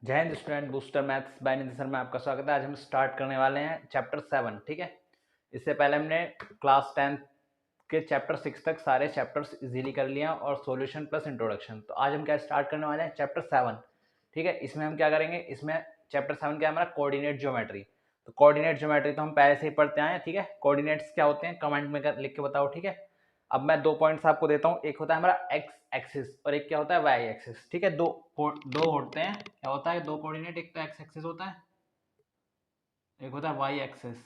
जय Hind student, booster maths by Nidhi sir में आपका स्वागत है। आज हम स्टार्ट करने वाले हैं चैप्टर 7। ठीक है, इससे पहले हमने क्लास 10 के चैप्टर 6 तक सारे चैप्टर्स इजीली कर लिया और सॉल्यूशन प्लस इंट्रोडक्शन। तो आज हम क्या स्टार्ट करने वाले हैं, चैप्टर 7। ठीक है, इसमें हम क्या करेंगे, इसमें चैप्टर 7 क्या है हमारा, कोऑर्डिनेट ज्योमेट्री। तो कोऑर्डिनेट ज्योमेट्री तो हम पहले से ही पढ़ते आए हैं। ठीक है, कोऑर्डिनेट्स क्या होते हैं कमेंट में लिख के बताओ। ठीक है, अब मैं दो पॉइंट्स आपको देता हूँ, एक होता है हमारा एक्स एक्सिस और एक क्या होता है वाई एक्सिस। ठीक है, दो होते हैं, क्या होता है दो कोऑर्डिनेट, एक तो एक्स एक्सिस होता है, एक होता है वाई एक्सिस।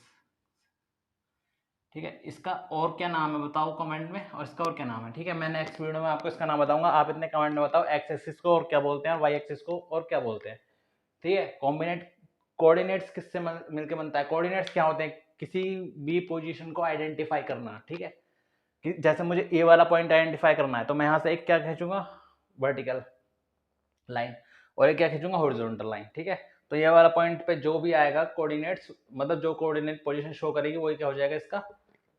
ठीक है, इसका और क्या नाम है बताओ कमेंट में, और इसका और क्या नाम है। ठीक है, मैं नेक्स्ट वीडियो में आपको इसका नाम बताऊंगा, आप इतने कमेंट में बताओ एक्स एक्सिस को और क्या बोलते हैं, वाई एक्सिस को और क्या बोलते हैं। ठीक है, कॉम्बिनेट कोऑर्डिनेट्स किससे मिलकर बनता है, कोऑर्डिनेट्स क्या होते हैं, किसी भी पोजीशन को आइडेंटिफाई करना। ठीक है, कि जैसे मुझे ए वाला पॉइंट आइडेंटिफाई करना है तो मैं यहाँ से एक क्या खींचूंगा, वर्टिकल लाइन, और एक क्या खींचूंगा, हॉरिजॉन्टल लाइन। ठीक है, तो ये वाला पॉइंट पे जो भी आएगा कोऑर्डिनेट्स, मतलब जो कोऑर्डिनेट पोजीशन शो करेगी वही क्या हो जाएगा, इसका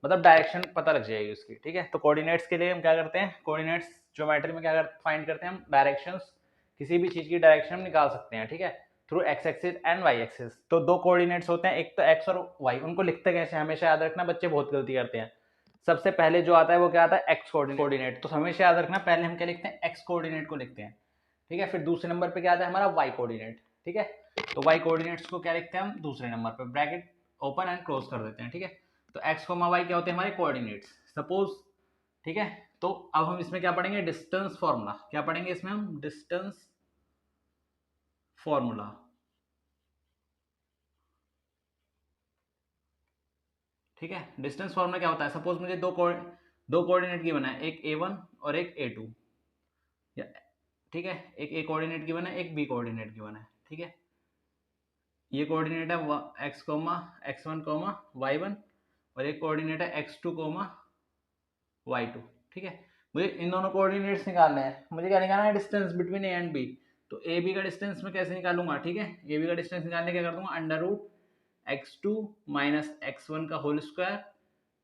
मतलब डायरेक्शन पता लग जाएगी उसकी। ठीक है, तो कोऑर्डिनेट्स के लिए हम क्या करते हैं, कोऑर्डिनेट्स ज्योमेट्री में क्या फाइंड करते हैं हम, डायरेक्शंस, किसी भी चीज की डायरेक्शन हम निकाल सकते हैं। ठीक है, through X axis and Y axis. तो दो कोऑर्डिनेट्स होते हैं, एक तो एक्स और वाई। उनको लिखते कैसे हमेशा याद रखना, बच्चे बहुत गलती करते हैं। सबसे पहले जो आता है वो क्या आता है, एक्स कोऑर्डिनेट। तो हमेशा याद रखना, पहले हम क्या लिखते हैं, एक्स कोऑर्डिनेट को लिखते हैं। ठीक है, फिर दूसरे नंबर पे क्या आता है हमारा, वाई कोऑर्डिनेट। ठीक है, तो वाई कोऑर्डिनेट्स को क्या लिखते हैं हम, दूसरे नंबर पे ब्रैकेट ओपन एंड क्लोज कर देते हैं। ठीक है, तो एक्स कोमा वाई क्या होते हैं हमारे कोऑर्डिनेट्स, सपोज। ठीक है, तो अब हम इसमें क्या पढ़ेंगे, डिस्टेंस फॉर्मूला। क्या पढ़ेंगे इसमें हम, डिस्टेंस फॉर्मूला। ठीक है, डिस्टेंस फॉर्मूला क्या होता है, सपोज मुझे दो कोऑर्डिनेट गिवन है, एक A1 और एक A2। ठीक है, एक ए कोऑर्डिनेट गिवन है, एक बी कोऑर्डिनेट गिवन है। ठीक है, ये कोऑर्डिनेट है x comma x1 coma y1, और एक कोऑर्डिनेट है x2 कोमा y2। ठीक है, मुझे इन दोनों कोऑर्डिनेट्स निकालने हैं, मुझे क्या निकालना है, distance between A and B. तो ए बी का डिस्टेंस मैं कैसे निकालूंगा, ठीक है, ए बी का डिस्टेंस निकालने क्या कर दूंगा, under root x2 minus x1 का whole square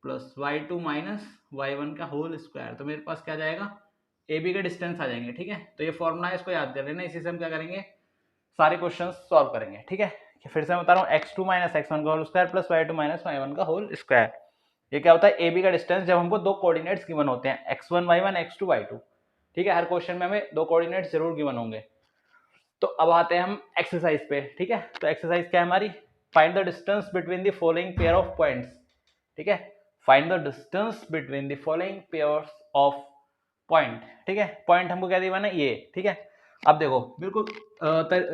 plus y2 minus y1 का होल स्क्वायर। तो मेरे पास क्या जाएगा, ए बी का डिस्टेंस आ जाएंगे। ठीक है, तो ये फॉर्मूला है, इसको याद कर लेना, इसी से हम क्या करेंगे, सारे क्वेश्चन सॉल्व करेंगे। ठीक है, फिर से मैं बता रहा हूँ, x2 माइनस x1 का whole square plus y2 minus y1 का होल स्क्वायर। ये क्या होता है, ए बी का डिस्टेंस, जब हमको दो कोऑर्डिनेट्स गिवन होते हैं, x1 y1 x2 y2। ठीक है, हर क्वेश्चन में हमें दो कोऑर्डिनेट्स जरूर गिवन होंगे। तो अब आते हैं हम एक्सरसाइज पे। ठीक है, तो एक्सरसाइज क्या है हमारी, find the distance between the following pair of points. ठीक है, find the distance between the following pairs of point. ठीक है, पॉइंट हमको क्या दिया है ये। ठीक है, अब देखो बिल्कुल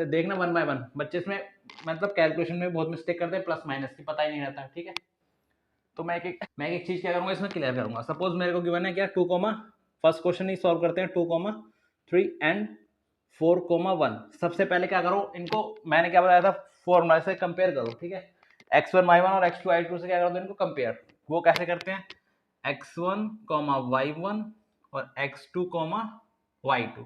देखना वन बाय वन, बच्चे इसमें मतलब कैलकुलेशन में बहुत मिस्टेक करते हैं, प्लस माइनस की पता ही नहीं रहता। ठीक है, तो मैं एक चीज क्या करूंगा, इसमें क्लियर करूंगा। सपोज मेरे को गिवन है क्या, 2 कोमा, फर्स्ट क्वेश्चन ही सॉल्व करते हैं, 2 कोमा 3 एंड 4 कोमा 1। सबसे पहले क्या करो, इनको मैंने क्या बताया था, फॉर्मूला से कंपेयर करो। ठीक है, x1 y1 और x2 y2 से क्या करो, इनको कंपेयर। वो कैसे करते हैं, x1 y1 और x2 y2।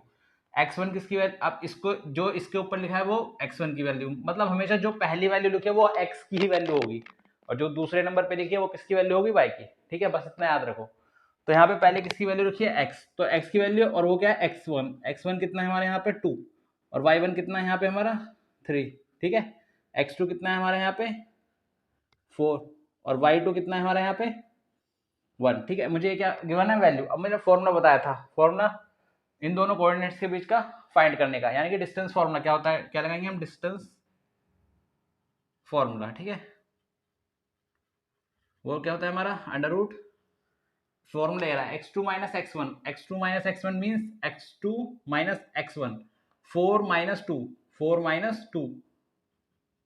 x1 किसकी वैल्यू, अब इसको जो इसके ऊपर लिखा है वो x1 की वैल्यू, मतलब हमेशा जो पहली वैल्यू लिखी है वो x की ही वैल्यू होगी, और जो दूसरे नंबर पे लिखी है वो किसकी वैल्यू होगी, y की। ठीक है, बस इतना याद रखो। तो यहाँ पे पहले किसकी वैल्यू रखी है, x, तो x की वैल्यू, और वो क्या है x1। x1 कितना है हमारे यहाँ पे 2, और y1 कितना है यहाँ पे हमारा 3। ठीक है, x2 कितना है हमारे यहाँ पे 4, और y2 कितना है हमारे यहाँ पे 1। ठीक है, मुझे क्या गिवन है वैल्यू। अब मैंने फॉर्मूला बताया था, फॉर्मूला इन दोनों कोऑर्डिनेट्स के बीच का फाइंड करने का, यानी कि डिस्टेंस फॉर्मूला क्या होता है, क्या लगाएंगे हम, डिस्टेंस फॉर्मूला। ठीक है, वो क्या होता है हमारा, अंडर रूट, फॉर्मूला ले रहा है x2 minus x1, x2 minus x1 means x2 minus x1, 4 minus 2, 4 minus 2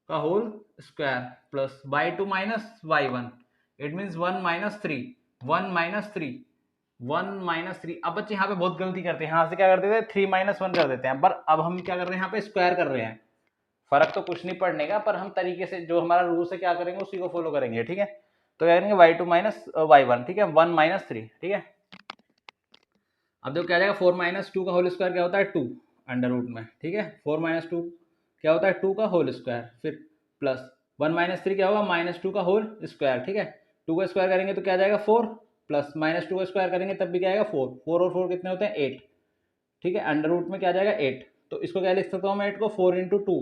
का whole square plus y2 minus y1, it means 1 minus 3, 1 minus 3, 1 minus 3। अब बच्चे यहाँ पे बहुत गलती करते हैं, यहाँ से क्या कर देते हैं 3 माइनस 1 कर देते हैं, पर अब हम क्या कर रहे हैं, यहाँ पे स्क्वायर कर रहे हैं। फर्क तो कुछ नहीं पड़ने का, पर हम तरीके से जो हमारा रूल से क्या करेंगे उसी को फॉलो करेंगे। ठीक है, तो क्या करेंगे y2 माइनस y1। ठीक है, 1 माइनस 3। ठीक है, अब देखो क्या आ जाएगा, 4 माइनस 2 का होल स्क्वायर क्या होता है 2 अंडर रूट में। ठीक है, 4 माइनस 2 क्या होता है 2 का होल स्क्वायर, फिर प्लस 1 माइनस 3 क्या होगा, माइनस 2 का होल स्क्वायर। ठीक है, 2 का स्क्वायर करेंगे तो क्या आ जाएगा 4, प्लस माइनस 2 का स्क्वायर करेंगे तब भी क्या आएगा 4, 4 और 4 कितने होते हैं 8। ठीक है, अंडर रूट में क्या आ जाएगा 8। तो इसको क्या लिख सकता हूँ मैं 8 को 4 इंटू टू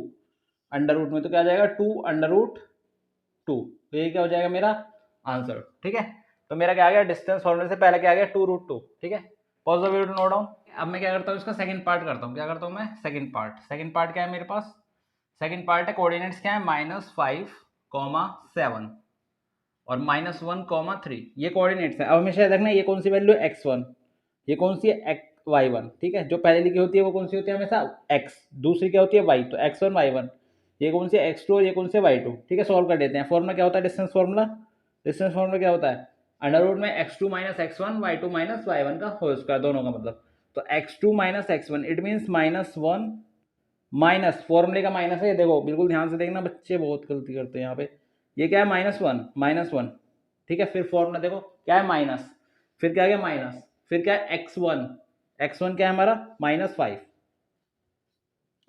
अंडर रूट में, तो क्या आ जाएगा 2 अंडर रूट 2। तो ये क्या हो जाएगा मेरा आंसर। ठीक है, तो मेरा क्या आ गया डिस्टेंस फॉर्मूले से पहले क्या आ गया 2 रूट 2। ठीक है, pause the video to note down. अब मैं क्या करता हूँ इसका सेकंड पार्ट करता हूँ। क्या करता हूँ मैं सेकंड पार्ट क्या है मेरे पास, सेकंड पार्ट है कोऑर्डिनेट्स क्या है -5, 7 और -1, 3 ये कोऑर्डिनेट्स है। अब हमेशा याद रखना ये कौन सी वैल्यू है x1, ये कौन सी है y1। ठीक है, जो पहले लिखी होती है वो कौन सी होती है हमेशा x, दूसरी क्या होती है y, तो x1 y1, ये कौन सी है x2 और ये कौन सी है y2। ठीक है, सॉल्व कर लेते हैं। फॉर्मूला क्या होता है डिस्टेंस फॉर्मूला, डिस्टेंस फॉर्मूला क्या होता है अंडर रूट में x2 minus x1 y2 minus y1 का होल स्क्वायर, दोनों का मतलब। तो x2 minus x1 it means -1 minus, फॉर्मूले का माइनस है, देखो बिल्कुल ध्यान से देखना, बच्चे बहुत गलती करते हैं यहाँ पे। ये क्या है -1, ठीक है, फिर फॉर्मूला देखो क्या है माइनस, फिर क्या गया माइनस, फिर क्या है x1 क्या है हमारा -5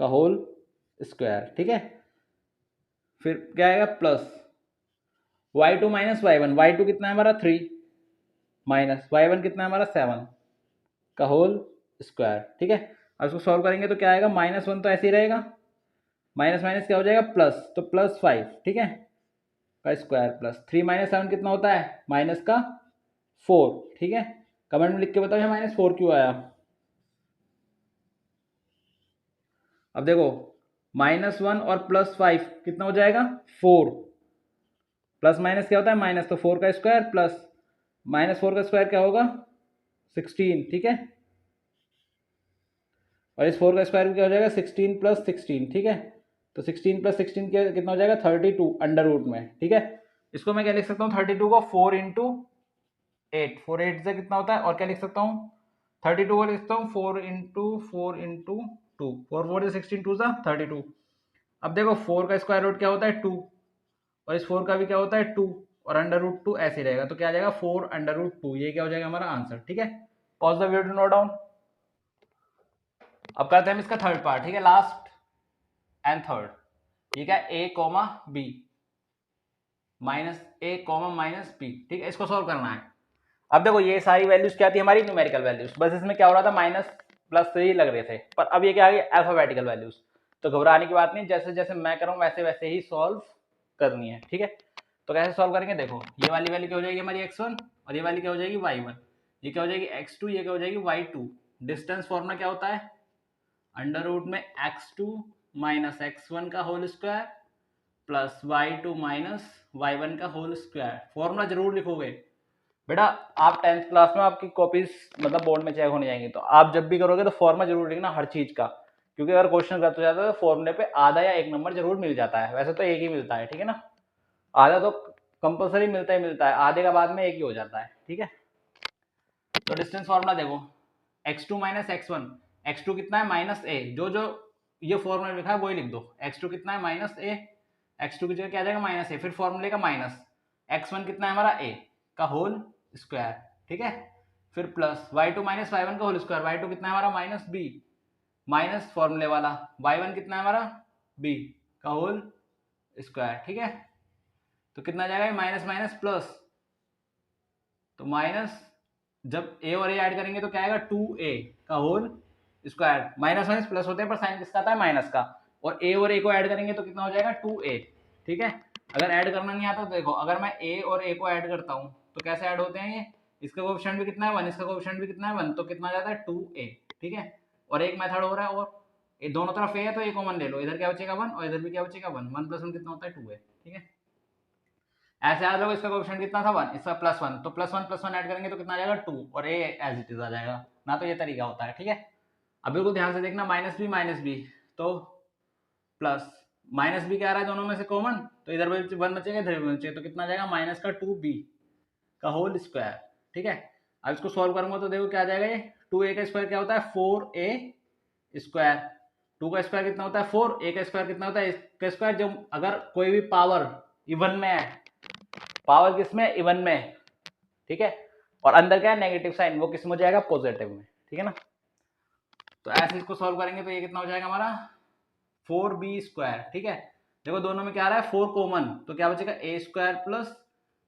का होल स्क्वायर। ठीक है, फिर क्या आएगा प्लस y2 माइनस y1 कितना है हमारा 3 माइनस y1 कितना है हमारा 7 का होल स्क्वायर। ठीक है, अब इसको सॉल्व करेंगे तो क्या आएगा -1 तो ऐसे ही रहेगा, माइनस माइनस क्या हो जाएगा प्लस, तो +5 ठीक है का स्क्वायर प्लस 3 माइनस 7 कितना होता है -4। ठीक है, कमेंट में लिख के बताओ -4 क्यों आया। अब देखो -1 और +5 कितना हो जाएगा 4, प्लस माइनस क्या होता है माइनस, तो 4 का स्क्वायर प्लस -4 का स्क्वायर क्या होगा 16। ठीक है, और इस 4 का स्क्वायर क्या हो जाएगा 16 + 16। ठीक है, तो 16 + 16 कितना हो जाएगा 32 अंडर रूट में। ठीक है, इसको मैं क्या लिख सकता हूँ 32 को 4 इंटू 8, 4 8 से कितना होता है, और क्या लिख सकता हूँ 32 को लिख सकता हूँ 4 इंटू 2, 4 4 से 16 2 सा 32। अब देखो 4 का स्क्वायर रूट क्या होता है 2, और इस 4 का भी क्या होता है 2, और अंडर रूट 2 ऐसे रहेगा, तो क्या आ जाएगा 4 अंडर रूट 2, ये क्या हो जाएगा हमारा आंसर। ठीक है, pause the video to note down. अब करते हैं इसका थर्ड पार्ट। ठीक है, लास्ट एंड थर्ड, ये क्या a, b -a, -b। ठीक है, इसको सॉल्व करना है। अब देखो ये सारी वैल्यूज क्या थी हमारी न्यूमेरिकल वैल्यूज, बस इसमें क्या हो रहा था माइनस प्लस से ही लग रहे थे, पर अब ये क्या आ गया अल्फाबेटिकल वैल्यूज। तो घबराने की बात नहीं, जैसे जैसे मैं कर रहा हूँ वैसे वैसे ही सॉल्व करनी है। ठीक है, तो कैसे सॉल्व करेंगे, देखो ये वाली वैल्यू क्या हो जाएगी हमारी x1, और ये वाली क्या हो जाएगी y1, ये क्या हो जाएगी x2, ये क्या हो जाएगी y2। डिस्टेंस फॉर्मूला क्या होता है अंडर रूट में x2 माइनस x1 का whole square plus y2 minus y1 का होल स्क्वायर। फॉर्मूला जरूर लिखोगे बेटा, आप 10th क्लास में आपकी कॉपीज मतलब बोर्ड में चेक होने जाएंगी, तो आप जब भी करोगे तो फॉर्मूला जरूर लिखना हर चीज का, क्योंकि अगर क्वेश्चन गलत हो जाता है तो फॉर्मूले पे आधा या 1 नंबर जरूर मिल जाता है। वैसे तो एक ही मिलता है, ठीक है ना, आधा तो कंपलसरी मिलता ही है, आधे का बाद में एक ही हो जाता है। ठीक है, तो डिस्टेंस फॉर्मूला देखो x2 माइनस x1, x2 कितना है -a, जो जो ये फॉर्मूला लिखा है वही लिख दो, x2 कितना है -a, x2 की जगह क्या आ जाएगा -a, फिर फॉर्मूले का माइनस, x1 कितना है हमारा a का होल स्क्वायर। ठीक है, फिर प्लस y2 माइनस y1 का होल स्क्वायर, y2 कितना है हमारा -b माइनस फॉर्मूले वाला, y1 कितना है हमारा b का होल स्क्वायर। ठीक है, तो कितना जाएगा माइनस माइनस प्लस, तो माइनस जब a और a ऐड करेंगे तो क्या आएगा 2a का whole square. Minus minus plus होते हैं पर साइन किसका आता है माइनस का, और a और a को ऐड करेंगे तो कितना हो जाएगा 2a। ठीक है, अगर ऐड करना नहीं आता तो देखो, अगर मैं a और a को ऐड करता हूँ तो कैसे ऐड होते हैं ये, इसका कोएफिशिएंट भी कितना है 1, इसका कोएफिशिएंट भी कितना है 1, तो कितना जाता है 2a। ठीक है, और एक मेथड हो रहा है, और ये दोनों तरफ a है तो ये कॉमन ले लो, इधर क्या बचेगा 1 और इधर भी क्या बचेगा 1, 1 + 1 कितना होता है 2a। ठीक है, ऐसे याद रखो इसका कोएफिशिएंट कितना था 1, इसका +1, तो +1 ऐड करेंगे तो कितना आ जाएगा 2, और a एज इट इज आ जाएगा ना, तो ये तरीका होता है। ठीक है, अब बिल्कुल ध्यान से देखना -b तो प्लस -b क्या आ रहा है दोनों में से कॉमन, तो इधर 1 बचेगा इधर भी बचेगा, तो कितना आ जाएगा माइनस का 2b का होल स्क्वायर। ठीक है, अब इसको सॉल्व करूंगा तो देखो क्या आ जाएगा, ये 2a का स्क्वायर क्या होता है 4a स्क्वायर, 2 का स्क्वायर कितना होता है 4, a का स्क्वायर कितना होता है इसका स्क्वायर। जब अगर कोई भी पावर इवन में है, पावर किस में इवन में, ठीक है, और अंदर क्या है नेगेटिव साइन, वो किस में हो जाएगा पॉजिटिव में। ठीक है ना, तो ऐसे इसको सॉल्व करेंगे तो ये कितना हो जाएगा हमारा 4b स्क्वायर। ठीक है, देखो दोनों में क्या आ रहा है 4 कॉमन, तो क्या बचेगा a square plus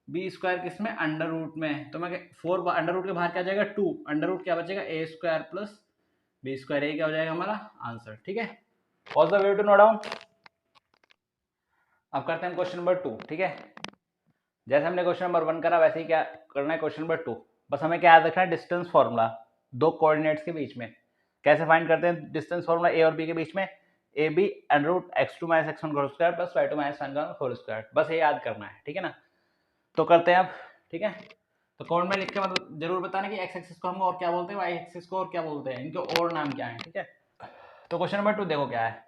b square किसमें अंडर रूट में, तो मैं 4 अंडर रूट के बाहर क्या जाएगा 2, अंडर रूट क्या बचेगा a square plus B square A क्या हो जाएगा हमारा आंसर। ठीक है, was the way to note down. अब करते हैं क्वेश्चन नंबर 2। ठीक है, जैसे हमने क्वेश्चन नंबर 1 करा वैसे ही क्या करना है क्वेश्चन नंबर 2। बस हमें क्या याद रखना है, डिस्टेंस फॉर्मूला दो कोऑर्डिनेट्स के बीच में। कैसे फाइंड करते हैं डिस्टेंस फॉर्मूला ए और बी के बीच में, A B under root x2 minus x1 का whole square plus y2 minus y1 का होल स्क्वायर। बस ये याद करना है। ठीक है ना, तो करते हैं अब। ठीक है, तो कमेंट में लिख के मतलब जरूर बताना कि x एक्सिस को हम और क्या बोलते हैं, y एक्सिस को और क्या बोलते हैं, इनके और नाम क्या है। ठीक है, तो क्वेश्चन नंबर 2 देखो क्या है,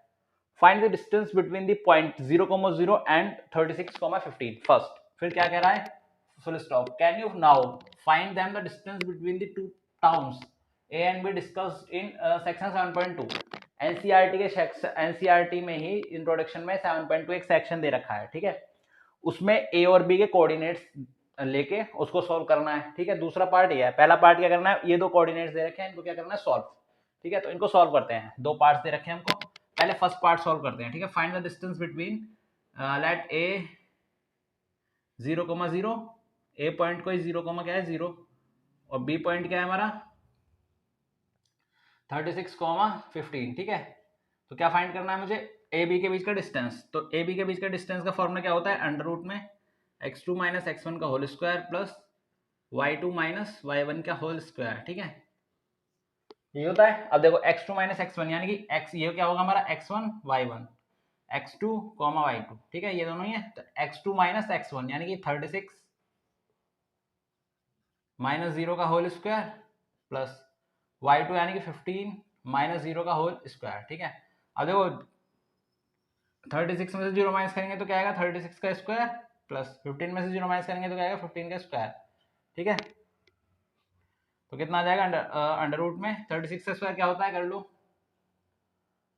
find the distance between the point 0,0 and 36,15 first. फिर क्या कह रहा है, full stop, can you now find them the distance between the two towns A and be discussed in section 7.2। NCERT के एनसीईआरटी में ही इंट्रोडक्शन में 7.2 एक सेक्शन दे रखा है। ठीक है, उसमें ए और बी के कोऑर्डिनेट्स लेके उसको सॉल्व करना है। ठीक है, दूसरा पार्ट ये है। पहला पार्ट क्या करना है, ये दो कोऑर्डिनेट्स दे रखे हैं, इनको क्या करना है सॉल्व। ठीक है, तो इनको सॉल्व करते हैं। दो पार्ट्स दे रखे हैं हमको, पहले फर्स्ट पार्ट सॉल्व करते हैं। ठीक है, find the distance between let A 0,0, A point को 0, क्या है 0, और बी पॉइंट क्या है हमारा 36,15। ठीक है, तो क्या फाइंड करना है मुझे, ए बी के बीच का डिस्टेंस। तो ए बी के बीच का डिस्टेंस का फॉर्मूला क्या होता है, अंडर रूट में x2 माइनस x1 का whole square plus y2 minus y1 का होल स्क्वायर। ठीक है, ये होता है। अब देखो x2 माइनस x1 यानी कि x, ये क्या होगा हमारा x1 y1, x2 y2। ठीक है, ये दोनों ही है। तो x2 माइनस x1 यानी कि 36 माइनस 0 का होल स्क्वायर प्लस y2 यानी कि 15 माइनस 0 का होल स्क्वायर। ठीक है, अब देखो 36 में से 0 माइनस करेंगे तो क्या आएगा 36 का स्क्वायर प्लस 15 में से 0 माइनस करेंगे तो क्या आएगा 15 का स्क्वायर। ठीक है, तो कितना आ जाएगा अंडर रूट में 36 का स्क्वायर क्या होता है कर लो,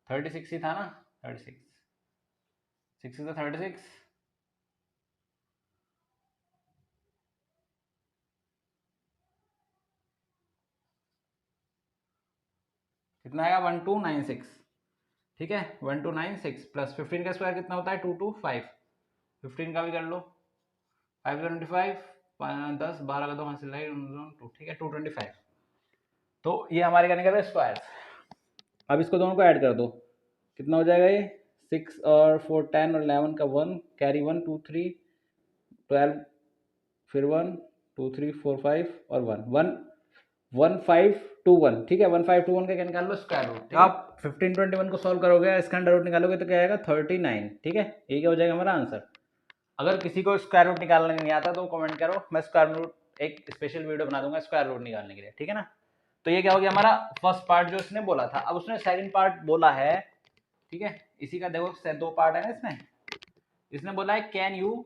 36 ही था ना, 36 6 is 36, कितना आएगा 1296। ठीक है, 1296 प्लस 15 का स्क्वायर कितना होता है 225, 15 का भी कर लो 525, 10 12 का 2 हासिल है 2। ठीक है, 225। तो ये हमारे क्या निकल रहे स्क्वायर। अब इसको दोनों को ऐड कर दो, कितना हो जाएगा ये 6 और 4 10 और 11 का 1 कैरी 1 2 3 12, फिर 1 2 3 4 5 और 1 1521। ठीक है, 1521 का क्या निकाल लो स्क्वायर रूट। आप 1521 को सॉल्व करोगे, इसका अंडर रूट निकालोगे तो क्या आएगा 39। ठीक है, ये क्या हो जाएगा हमारा आंसर। अगर किसी को स्क्वायर रूट निकालने नहीं आता तो कमेंट करो, मैं स्क्वायर रूट एक स्पेशल वीडियो बना दूंगा स्क्वायर रूट निकालने के लिए। ठीक है ना, तो ये क्या हो गया हमारा फर्स्ट पार्ट जो इसने बोला था। अब उसने सेकंड पार्ट बोला है। ठीक है, इसी का देखो दो पार्ट है ना इसमें। इसने बोला है can you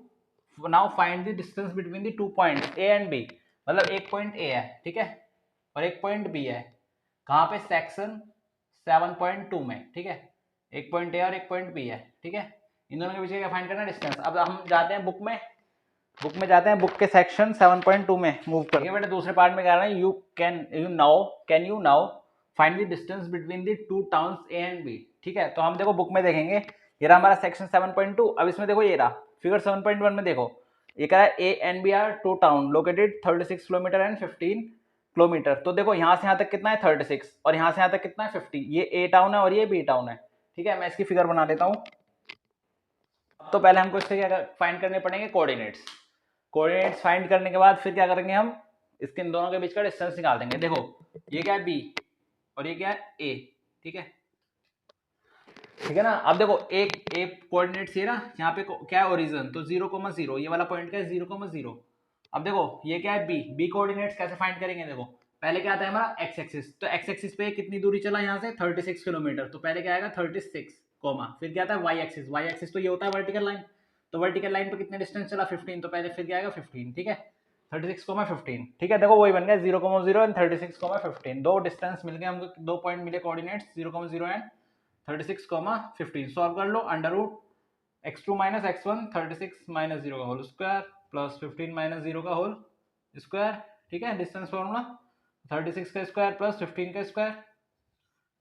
now find the distance between the two points A and B. मतलब एक पॉइंट ए है, ठीक है, और एक पॉइंट बी है। कहाँ पे, सेक्शन 7.2 में। ठीक है, एक पॉइंट ए और एक पॉइंट बी है। ठीक है, इन दोनों के बीच क्या फाइंड करना है डिस्टेंस। अब हम जाते हैं बुक में जाते हैं, बुक के सेक्शन 7.2 में मूव कर। ठीक है बेटा, दूसरे पार्ट में कह रहा है can you now find the distance between the two towns A and B. ठीक है, तो हम देखो बुक में देखेंगे, ये रहा हमारा सेक्शन 7.2। अब इसमें देखो ये रहा फिगर 7.1 में, देखो ये कह रहा है A and B are two town located 36 kilometre and 15 kilometre. तो देखो यहाँ से यहाँ तक कितना है 36 और यहाँ से यहाँ तक कितना है 50। ये ए टाउन है और ये बी टाउन है। ठीक है, मैं इसकी फिगर बना देता हूँ। तो पहले हमको इससे क्या फाइंड करने पड़ेंगे कोऑर्डिनेट्स फाइंड करने के बाद फिर क्या करेंगे हम, इसके इन दोनों के बीच का डिस्टेंस निकाल देंगे। देखो ये क्या है बी और ये क्या है ए। ठीक है ना, अब देखो एक ए कोऑर्डिनेट्स ये ना, यहाँ पे क्या है ओरिजिन, तो 0,0 ये वाला पॉइंट का है 0,0। अब देखो ये क्या है बी कोऑर्डिनेट्स कैसे फाइंड करेंगे, देखो पहले क्या आता है हमारा एक्स एक्सिस। तो एक्स एक्सिस पे कितनी दूरी चला यहाँ से 36 किलोमीटर। तो पहले क्या आएगा 36 कोमा, फिर क्या आता है वाई एक्सिस तो ये होता है वर्टिकल लाइन। तो वर्टिकल लाइन पे कितने डिस्टेंस चला 15, तो पहले फिर क्या आएगा 15। ठीक है, 36,15। ठीक है, देखो वही बन गया 0,0 एंड 36,15। दो डिस्टेंस मिल गए हमको, दो पॉइंट मिले कोऑर्डिनेट्स 0,0 एंड 36,15। सॉल्व कर लो, under root x2 minus x1 36 minus 0 का होल स्क्वायर प्लस 15 माइनस 0 का होल स्क्वायर। ठीक है, डिस्टेंस फॉर्मूला 36 का स्क्वायर प्लस 15 का स्क्वायर।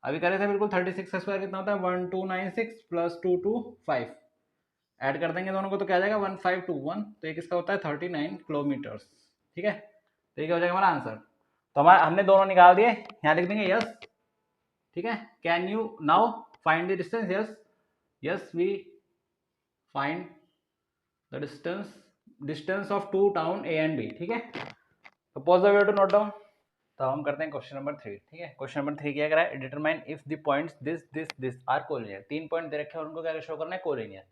अभी करे थे बिल्कुल 36 का स्क्वायर कितना होता है 1296 प्लस 225। ऐड कर देंगे दोनों को तो क्या आ जाएगा 1521। तो ये किसका होता है 39 किलोमीटर्स। ठीक है, तो ये क्या हो जाएगा हमारा आंसर। तो हमारा हमने दोनों निकाल दिए, यहाँ लिख देंगे यस। ठीक है, can you now find the distance? Yes, yes we find the distance of two town A and B. ठीक है, तो pause the video to note down. तो हम करते हैं क्वेश्चन नंबर 3। ठीक है, क्वेश्चन नंबर 3 क्या करा है, determine if the points this this this are collinear. 3 point दे रखे हैं और उनको क्या शो करना है, कोलिनियर।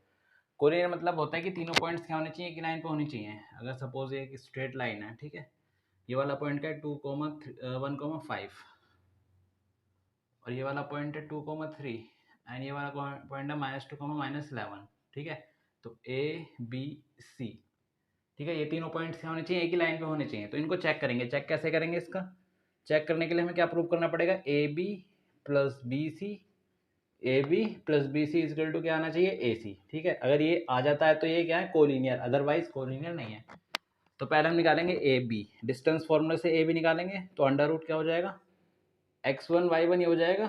कोलिनियर मतलब होता है कि तीनों पॉइंट्स क्या होने चाहिए, एक लाइन पे होनी चाहिए। अगर सपोज एक स्ट्रेट लाइन है, ठीक है, ये वाला पॉइंट क्या है 2,1,5 और ये वाला पॉइंट है 2,3 एंड ये वाला पॉइंट है -2,-11। ठीक है, तो ए बी सी, ठीक है, ये तीनों पॉइंट्स क्या होने चाहिए, एक ही लाइन पे होने चाहिए। तो इनको चेक करेंगे। चेक कैसे करेंगे इसका? चेक करने के लिए हमें क्या प्रूव करना पड़ेगा, A B plus B C, A B plus B C is equal to क्या आना चाहिए, ए सी। ठीक है, अगर ये आ जाता है तो ये क्या है, कोलिनियर, अदरवाइज कोलिनियर नहीं है। तो पहले हम निकालेंगे ए बी, डिस्टेंस फॉर्मूले से ए बी निकालेंगे। तो अंडर रूट क्या हो जाएगा, x1 y1 ये हो जाएगा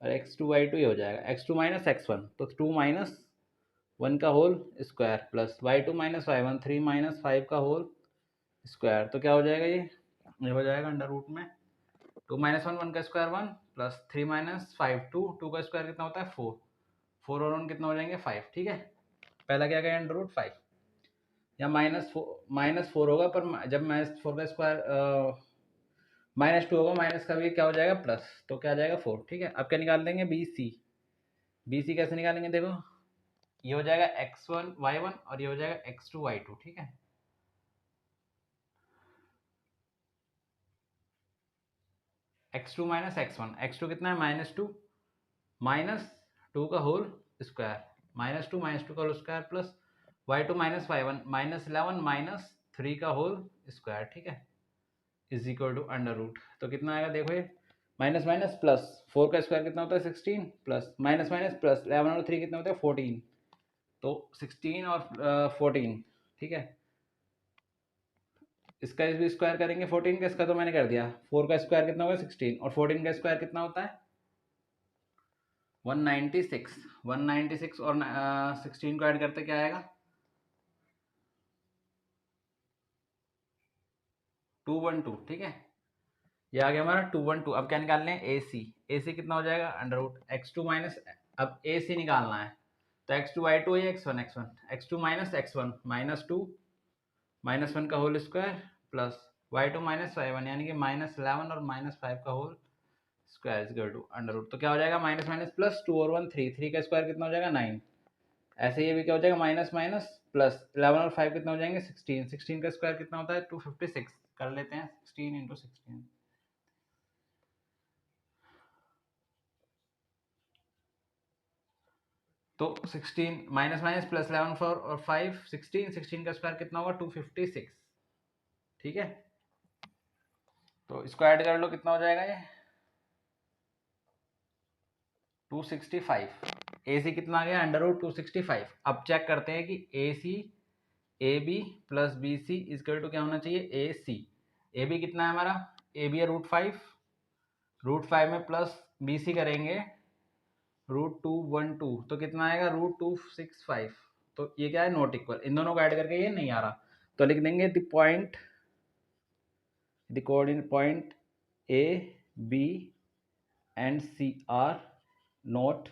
और x2 y2 ये हो जाएगा, x2 माइनस x1 तो 2 माइनस 1 का whole square plus y2 minus y1 3 minus 5 का होल स्क्वायर। तो क्या हो जाएगा, ये हो जाएगा अंडर रूट में 2 माइनस 1 का स्क्वायर 1 प्लस 3 माइनस 5 2 का स्क्वायर कितना होता है 4 4 और 1 कितना हो जाएंगे 5। ठीक है, पहला क्या गया अंडर रूट 5 या -4 होगा, पर जब -4 का स्क्वायर -2 होगा, माइनस का भी क्या हो जाएगा प्लस, तो क्या आ जाएगा 4। ठीक है, अब क्या निकाल देंगे, बी सी। बी सी कैसे निकालेंगे, देखो ये हो जाएगा x1 y1 और ये हो जाएगा x2 y2। ठीक है, x2 माइनस x1, x2 कितना है -2 -2 का होल स्क्वायर -2 का whole square plus y2 minus y1 -11 -3 का होल स्क्वायर। ठीक है, is equal to under root. तो कितना आएगा, देखो ये माइनस माइनस प्लस 4 का स्क्वायर कितना होता है 16 प्लस माइनस माइनस प्लस 11 और 3 कितना होता है 14। तो 16 और 14। ठीक है, इसका भी स्क्वायर करेंगे 14 का, इसका तो मैंने कर दिया। 4 का स्क्वायर कितना होगा 16 और 14 का स्क्वायर कितना होता है 196। 196 और 16 को ऐड करते क्या आएगा 212। ठीक है, ये आ गया हमारा 212। अब क्या निकालने हैं, ए सी। ए सी कितना हो जाएगा अंडर रूट x2 माइनस, अब ए सी निकालना है तो x2 y2 है x1 x2 माइनस x1 -2 -1 का whole square plus y2 minus y1 यानी कि -11 और -5 का whole square is equal to under root. तो क्या हो जाएगा माइनस माइनस प्लस 2 और 1 3 3 का स्क्वायर कितना हो जाएगा 9। ऐसे ये भी क्या हो जाएगा माइनस माइनस प्लस 11 और 5 कितना हो जाएंगे 16। 16 का स्क्वायर कितना होता है 256। कर लेते हैं 16 इंटू 16। तो 16 माइनस माइनस प्लस 11 4 और 5 16 16 का स्क्वायर कितना होगा 256। ठीक है, तो इसको ऐड कर लो कितना हो जाएगा ये 265। ए सी कितना आ गया अंडर रूट 265। अब चेक करते हैं कि A C A B plus B C is equal to क्या होना चाहिए ए सी। ए बी कितना है हमारा, ए बी है √5, √5 में प्लस बी सी करेंगे √212 तो कितना आएगा √265। तो ये क्या है नॉट इक्वल, इन दोनों को ऐड करके ये नहीं आ रहा। तो लिख देंगे the point, the coordinate point A B and C are not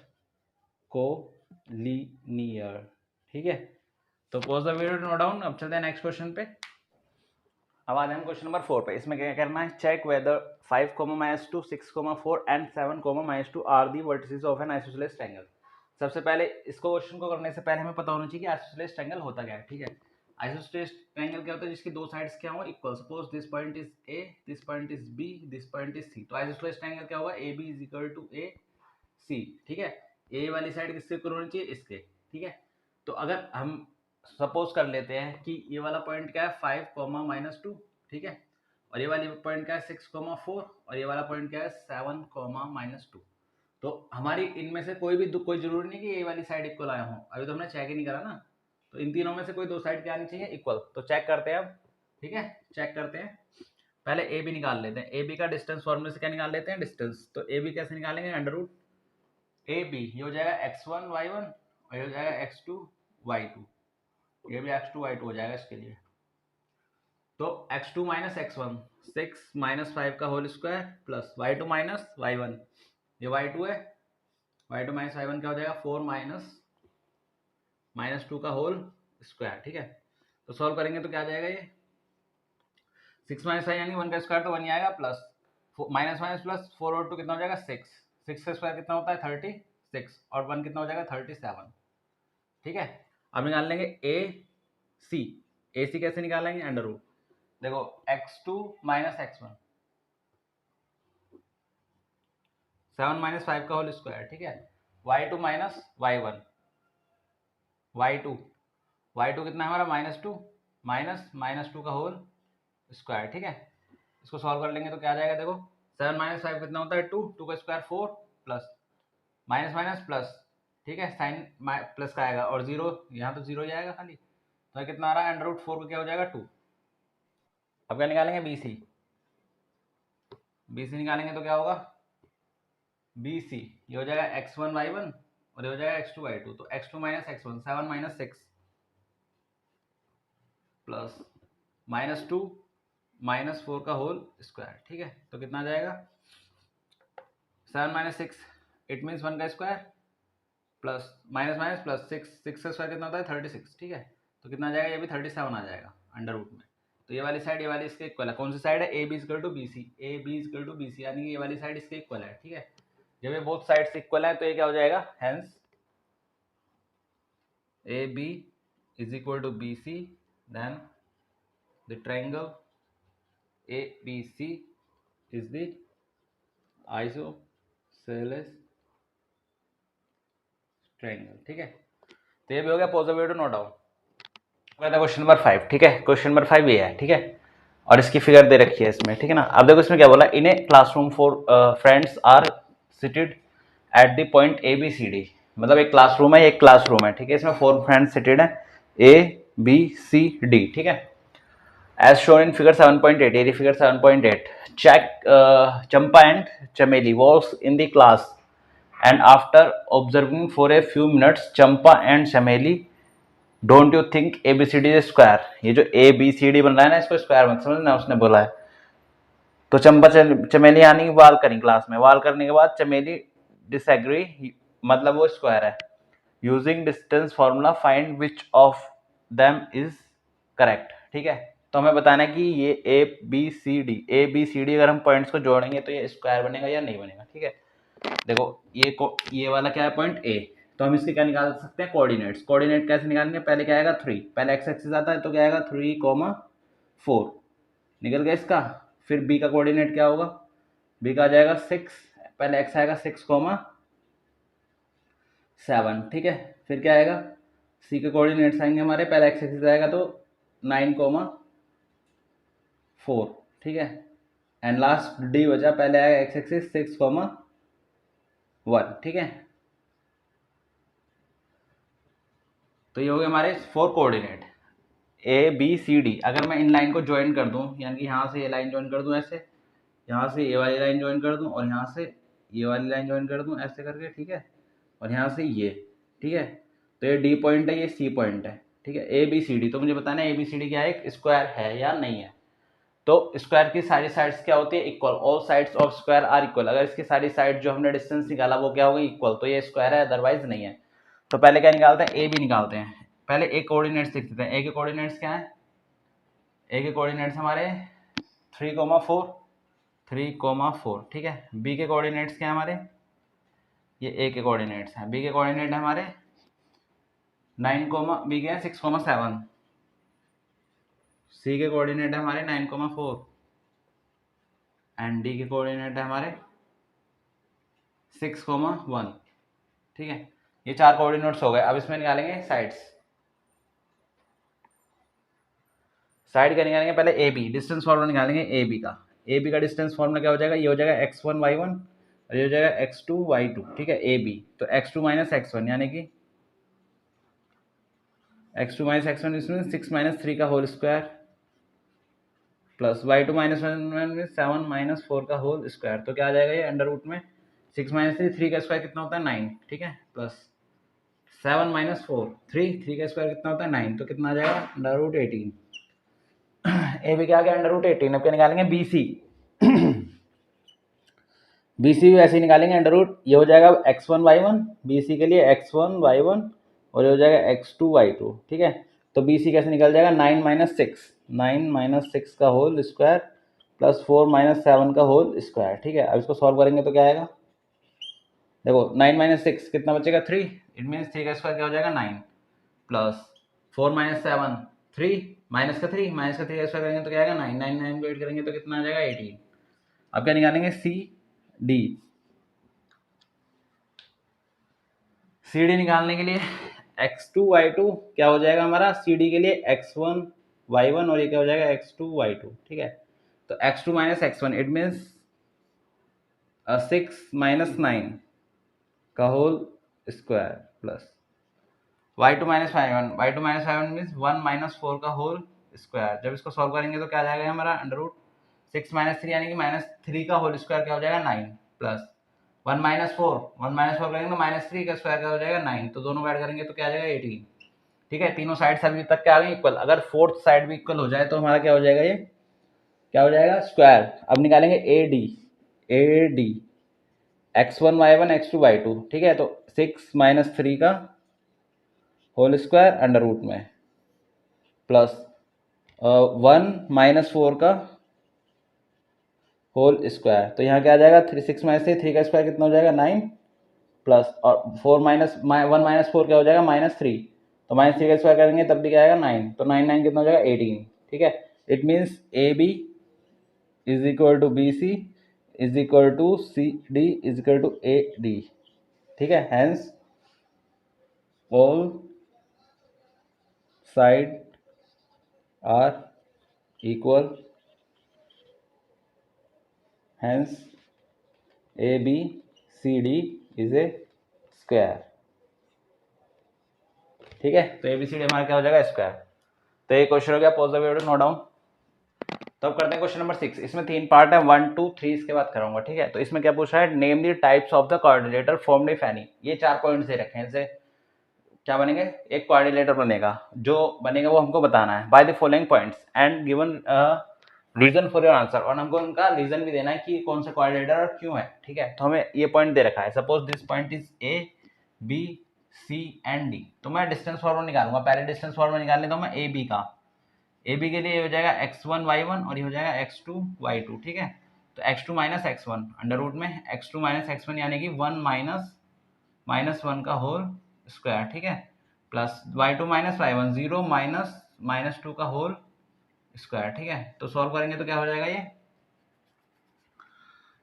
collinear. ठीक है, तो pause the video to note down. अब चलते हैं नेक्स्ट क्वेश्चन पे। अब आते हैं क्वेश्चन नंबर 4 पे। इसमें क्या करना है, check whether 5, -2 6, 4 and 7, -2 are the vertices of an isosceles triangle. सबसे पहले इसको क्वेश्चन को करने से पहले हमें पता होना चाहिए कि आइसोसेलेस ट्रायंगल होता क्या है। ठीक है, आइसोसेलेस ट्रायंगल क्या होता है, जिसकी दो साइड्स क्या हो equal. Suppose this point is A, this point is B, this point is C. तो आइसोसेलेस ट्रायंगल क्या होगा, A B is equal to A C. ठीक है, ए वाली साइड किससे इक्वल होनी चाहिए, इसके। ठीक है, तो अगर हम सपोज कर लेते हैं कि ये वाला पॉइंट क्या है 5, -2। ठीक है, और ये वाली पॉइंट क्या है 6, 4 और ये वाला पॉइंट क्या है 7, -2। तो हमारी इनमें से कोई जरूरी नहीं कि ये वाली साइड इक्वल आया हो, अभी तो हमने चेक ही नहीं करा ना। तो इन तीनों में से कोई दो साइड क्या आनी चाहिए इक्वल। तो चेक करते हैं अब। ठीक है, चेक करते हैं। पहले ए बी निकाल लेते हैं। ए बी का डिस्टेंस फॉर्मूले से क्या निकाल लेते हैं, डिस्टेंस। तो ए बी कैसे निकालेंगे, अंडर रूट ए बी, ये हो जाएगा x1 y1 और ये हो जाएगा x2 y2। ये भी x2 y2 हो जाएगा इसके लिए। तो x2 माइनस x1 6 माइनस 5 का whole square plus y2 minus y1, ये y2 है, y2 माइनस y1 क्या हो जाएगा 4 माइनस 2 का होल स्क्वायर। ठीक है, तो सॉल्व करेंगे तो क्या आ जाएगा, ये 6 माइनस फाइव यानी 1 का स्क्वायर तो 1 ही आएगा, प्लस माइनस माइनस प्लस 4 और 2 कितना हो जाएगा 6, 6 का स्क्वायर कितना होता है 36 और 1 कितना हो जाएगा 37। ठीक है, अब निकाल लेंगे ए सी कैसे निकालेंगे, अंडर रूट, देखो x2 माइनस x1 7 माइनस 5 का होल स्क्वायर। ठीक है, y2 माइनस y1 y2 कितना है हमारा -2 माइनस टू का होल स्क्वायर। ठीक है, इसको सॉल्व कर लेंगे तो क्या आ जाएगा, देखो 7 माइनस 5 कितना होता है 2, 2 का square 4 plus minus minus plus, ठीक है साइन प्लस का आएगा और जीरो, यहाँ तो जीरो ही आएगा खाली, तो कितना आ रहा है अंडर रूट 4 का क्या हो जाएगा 2। अब क्या निकालेंगे बी सी निकालेंगे तो क्या होगा बी सी, ये हो जाएगा x1 y1 और ये हो जाएगा x2 y2, तो x2 minus x1 7 minus 6 plus -2 -4 का होल स्क्वायर। ठीक है, तो कितना आ जाएगा 7 माइनस 6 इट मीन्स 1 का square plus minus minus plus 6 का स्क्वायर कितना होता है 36। ठीक है, तो कितना आ जाएगा, ये भी 37 आ जाएगा अंडर रूट में। तो ये वाली साइड ये वाली इसके इक्वल है, कौन सी साइड है, A B equal to B C, A B equal to B C, यानी कि ये वाली साइड इसके इक्वल है। ठीक है, जब ये बोथ साइड्स इक्वल है तो ये क्या हो जाएगा, hence A B is equal to B C, then the triangle A B C is the isosceles triangle. ठीक है, तो ये भी हो गया positive to note down. Question number 5। ठीक है, क्वेश्चन नंबर 5 ये है। ठीक है, और इसकी फिगर दे रखी है इसमें। ठीक है ना, अब देखो इसमें क्या बोला, in a classroom four friends are seated at the point A B C D, मतलब एक क्लासरूम है, एक क्लासरूम है। ठीक है, इसमें 4 फ्रेंड्स सिटेड है ए बी सी डी। ठीक है, एज शोन इन फिगर 7.8, ये figure 7.8, check Champa and Chameli was in the class and after observing for a few minutes Champa and Chameli don't you think ABCD is square, ये जो ABCD बन रहा है ना इसको स्क्वायर मत समझना, उसने बोला है। तो चंपा चमेली यानी वाल करी क्लास में, वाल करने के बाद चमेली डिसएग्री, मतलब वो स्क्वायर है। Using distance formula find which of them is correct. ठीक है, तो हमें बताना है कि ये ए बी सी डी अगर हम पॉइंट्स को जोड़ेंगे तो ये स्क्वायर बनेगा या नहीं बनेगा। ठीक है, देखो ये वाला क्या है पॉइंट ए, तो हम इसके क्या निकाल सकते हैं कोऑर्डिनेट्स। कोऑर्डिनेट कैसे निकालेंगे, पहले क्या आएगा 3, पहले एक्स एक्सिस आता है तो क्या आएगा 3,4 निकल गया इसका। फिर बी का कोऑर्डिनेट क्या होगा, बी का आ जाएगा 6, पहले एक्स आएगा 6,7। ठीक है, फिर क्या आएगा सी के कोऑर्डिनेट्स आएंगे हमारे, पहले एक्स एक्सिस आएगा तो 9,4। ठीक है, एंड लास्ट डी बचा, पहले आएगा एक्स एक्सिस 6,1। ठीक है, तो ये हो गए हमारे 4 coordinate A B C D. अगर मैं इन लाइन को ज्वाइन कर दूं, यानी कि यहाँ से ये लाइन ज्वाइन कर दूं ऐसे, यहाँ से ये वाली लाइन ज्वाइन कर दूं और यहाँ से ये वाली लाइन ज्वाइन कर दूं ऐसे करके। ठीक है, और यहाँ से ये। ठीक है, तो ये डी पॉइंट है, ये सी पॉइंट है। ठीक है, ए बी सी डी, तो मुझे बताना है ए बी सी डी क्या है, एक स्क्वायर है या नहीं है। तो स्क्वायर की सारी साइड्स क्या होती है equal, all sides of square are equal. अगर इसकी सारी साइड जो हमने डिस्टेंस निकाला वो क्या होगी इक्वल, तो ये स्क्वायर है, अदरवाइज नहीं है। तो पहले क्या निकालते हैं, ए बी निकालते हैं। पहले ए कोऑर्डिनेट्स लिख देते हैं। ए के कोऑर्डिनेट्स क्या है, ए के कोऑर्डिनेट्स हमारे 3,4। ठीक है, बी के कोऑर्डिनेट्स क्या है हमारे, ये ए के कोऑर्डिनेट्स हैं, बी के कोऑर्डिनेट है हमारे 9, बी के हैं 6,7, सी के कोऑर्डिनेट है हमारे 9,4 एंड डी के कोऑर्डिनेट है हमारे 6,1। ठीक है, ये 4 कोऑर्डिनेट्स हो गए। अब इसमें निकालेंगे साइड्स। साइड का निकालेंगे पहले ए बी, डिस्टेंस फॉर्मूला निकालेंगे ए बी का। ए बी का डिस्टेंस फॉर्मूला क्या हो जाएगा, ये हो जाएगा x1 y1 और ये हो जाएगा x2 y2। ठीक है, ए बी तो x2 माइनस x1 यानी कि x2 माइनस x1 इसमें 6 माइनस 3 का whole square plus y2 minus 7 minus 4 का होल स्क्वायर। तो क्या आ जाएगा ये अंडर रूट में 6 माइनस 3 का स्क्वायर कितना होता है 9। ठीक है, प्लस 7 माइनस 4 3 का स्क्वायर कितना होता है 9, तो कितना आ जाएगा अंडर रूट 18। ए बी क्या आ गया अंडर रूट 18। अब क्या निकालेंगे बी सी। बी सी भी वैसे ही निकालेंगे अंडर रूट, ये हो जाएगा x1y1, बी सी के लिए x1y1 और ये हो जाएगा x2y2। ठीक है, तो बी सी कैसे निकल जाएगा 9 माइनस 6, 9 माइनस 6 का होल स्क्वायर प्लस 4 माइनस 7 का होल स्क्वायर। ठीक है, अब इसको सॉल्व करेंगे तो क्या आएगा, देखो 9 माइनस 6 कितना बचेगा 3, इट मीन्स 3 का स्क्वायर क्या हो जाएगा 9 प्लस 4 माइनस 7 3 माइनस का 3 का 3 का स्क्वायर करेंगे तो क्या आएगा 9, 9 9 को 8 करेंगे तो कितना आ जाएगा 18। अब क्या निकालेंगे सी डी। सी डी निकालने के लिए x2y2 क्या हो जाएगा हमारा, सी डी के लिए x1y1 और ये क्या हो जाएगा x2y2। ठीक है, तो x2 minus x1 it means 6 minus 9 का whole square plus y2 minus y1 means 1 minus 4 का होल स्क्वायर। जब इसको सॉल्व करेंगे तो क्या आ जाएगा हमारा अंडर रूट 6 माइनस 3 यानी कि माइनस 3 का होल स्क्वायर क्या हो जाएगा 9 प्लस 1 माइनस 4 करेंगे तो माइनस 3 का स्क्वायर क्या हो जाएगा 9, तो दोनों ऐड करेंगे तो क्या आ जाएगा 18। ठीक है, तीनों साइड अभी तक क्या आ गई इक्वल। अगर फोर्थ साइड भी इक्वल हो जाए तो हमारा क्या हो जाएगा, ये क्या हो जाएगा स्क्वायर। अब निकालेंगे ए डी x1y1 x2y2। ठीक है, तो 6 माइनस 3 का होल स्क्वायर अंडर रूट में प्लस 1 माइनस 4 का होल स्क्वायर। तो यहाँ क्या आ जाएगा 6 माइनस 3 का स्क्वायर कितना हो जाएगा 9 प्लस और 4 माइनस 1 माइनस 4 क्या हो जाएगा -3, तो -3 का स्क्वायर करेंगे तब भी क्या आएगा 9, तो 9 9 कितना हो जाएगा 18। ठीक है, it means A B is equal to B C is equal to C D is equal to A D. ठीक है, hence all side are equal, hence A B C D is a square. ठीक है, तो A B C D हमारा क्या हो जाएगा square. तो ये क्वेश्चन हो गया, pause the video, note down. तो अब करते हैं क्वेश्चन नंबर 6। इसमें 3 पार्ट है, 1 2 3 इसके बाद कराऊंगा। ठीक है, तो इसमें क्या पूछा है, name the types of the coordinator formed if any. ये 4 पॉइंट्स दे रखे हैं, इससे क्या बनेंगे, एक कोऑर्डिनेटर बनेगा, जो बनेगा वो हमको बताना है by the following points and given reason for your answer, और हमको उनका रीजन भी देना है कि कौन सा कोऑर्डिनेटर और क्यों है। ठीक है, तो हमें ये पॉइंट दे रखा है, suppose this point is A B C and D, तो मैं डिस्टेंस फॉर्मूला निकालूंगा। पहले डिस्टेंस फॉर्मूला निकालने तो मैं ए बी का, ए बी के लिए हो जाएगा x1y1 और ये हो जाएगा x2y2। ठीक है, तो x2 minus x1 under root में x2 माइनस x1 यानी कि 1 माइनस 1 का होल स्क्वायर। ठीक है, plus y2 minus y1 0 minus 2 का होल स्क्वायर। ठीक है, तो सॉल्व करेंगे तो क्या हो जाएगा, ये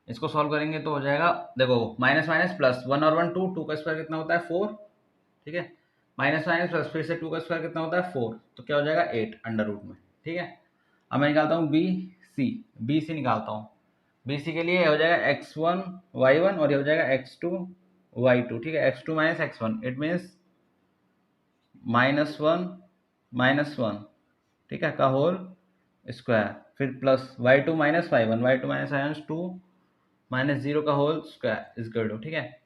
इसको सॉल्व करेंगे तो हो जाएगा, देखो माइनस माइनस प्लस 1 और 1 2, 2 का स्क्वायर कितना होता है 4। ठीक है, माइनस माइनस प्लस फिर से 2 का स्क्वायर कितना होता है 4, तो क्या हो जाएगा 8 अंडर रूट में। ठीक है, अब मैं निकालता हूँ बी सी निकालता हूँ। बी सी के लिए हो जाएगा x1y1 और ये हो जाएगा x2y2। ठीक है, x2 minus x1 it means -1 ठीक है का होल स्क्वायर, फिर plus y2 minus y1 2 minus 0 का whole square is equal to. ठीक है,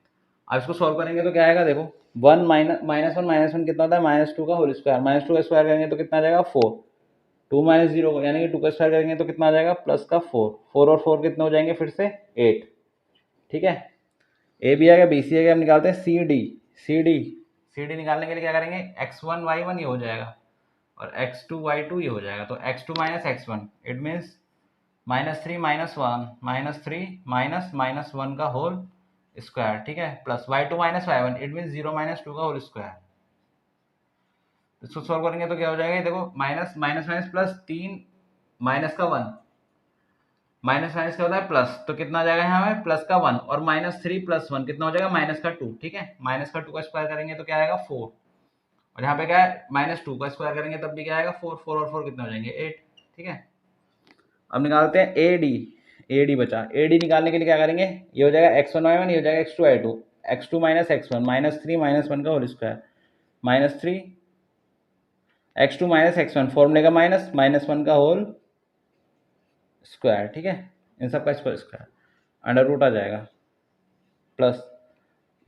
अब इसको सॉल्व करेंगे तो क्या आएगा, देखो 1 माइनस वन कितना होता है -2 का होल स्क्वायर, -2 का स्क्वायर करेंगे तो कितना आ जाएगा 4, 2 माइनस 0 यानी कि 2 का स्क्वायर करेंगे तो कितना आ जाएगा प्लस का 4, 4 और 4 कितने हो जाएंगे फिर से 8। ठीक है, ए बी आ गया, बी सी आ गया। हम निकालते हैं सी डी निकालने के लिए क्या करेंगे, x1y1 ये हो जाएगा और x2y2 ये हो जाएगा, तो x2 minus x1 it means -3 minus 1 का होल स्क्वायर। ठीक है, plus y2 minus y1 it means 0 minus 2 का होल स्क्वायर। इसको सॉल्व करेंगे तो क्या हो जाएगा, देखो माइनस माइनस प्लस 3 माइनस का 1 माइनस क्या होता है प्लस, तो कितना आ जाएगा यहाँ पे प्लस का 1 और -3 प्लस 1 कितना हो जाएगा माइनस का 2। ठीक है, माइनस का 2 का स्क्वायर करेंगे तो क्या आएगा 4 और यहाँ पे क्या है -2 का स्क्वायर करेंगे तब भी क्या आएगा 4, 4 और 4 कितने हो जाएंगे 8। ठीक है, अब निकालते हैं ए डी बचा। ए डी निकालने के लिए क्या करेंगे, ये हो जाएगा x1y1 ये हो जाएगा x2y2, x2 minus x1 -3 minus 1 का whole square -3 x2 minus x1 फॉर्मूले का -1 का होल स्क्वायर। ठीक है, इन सब का स्क्वायर अंडर रूट आ जाएगा plus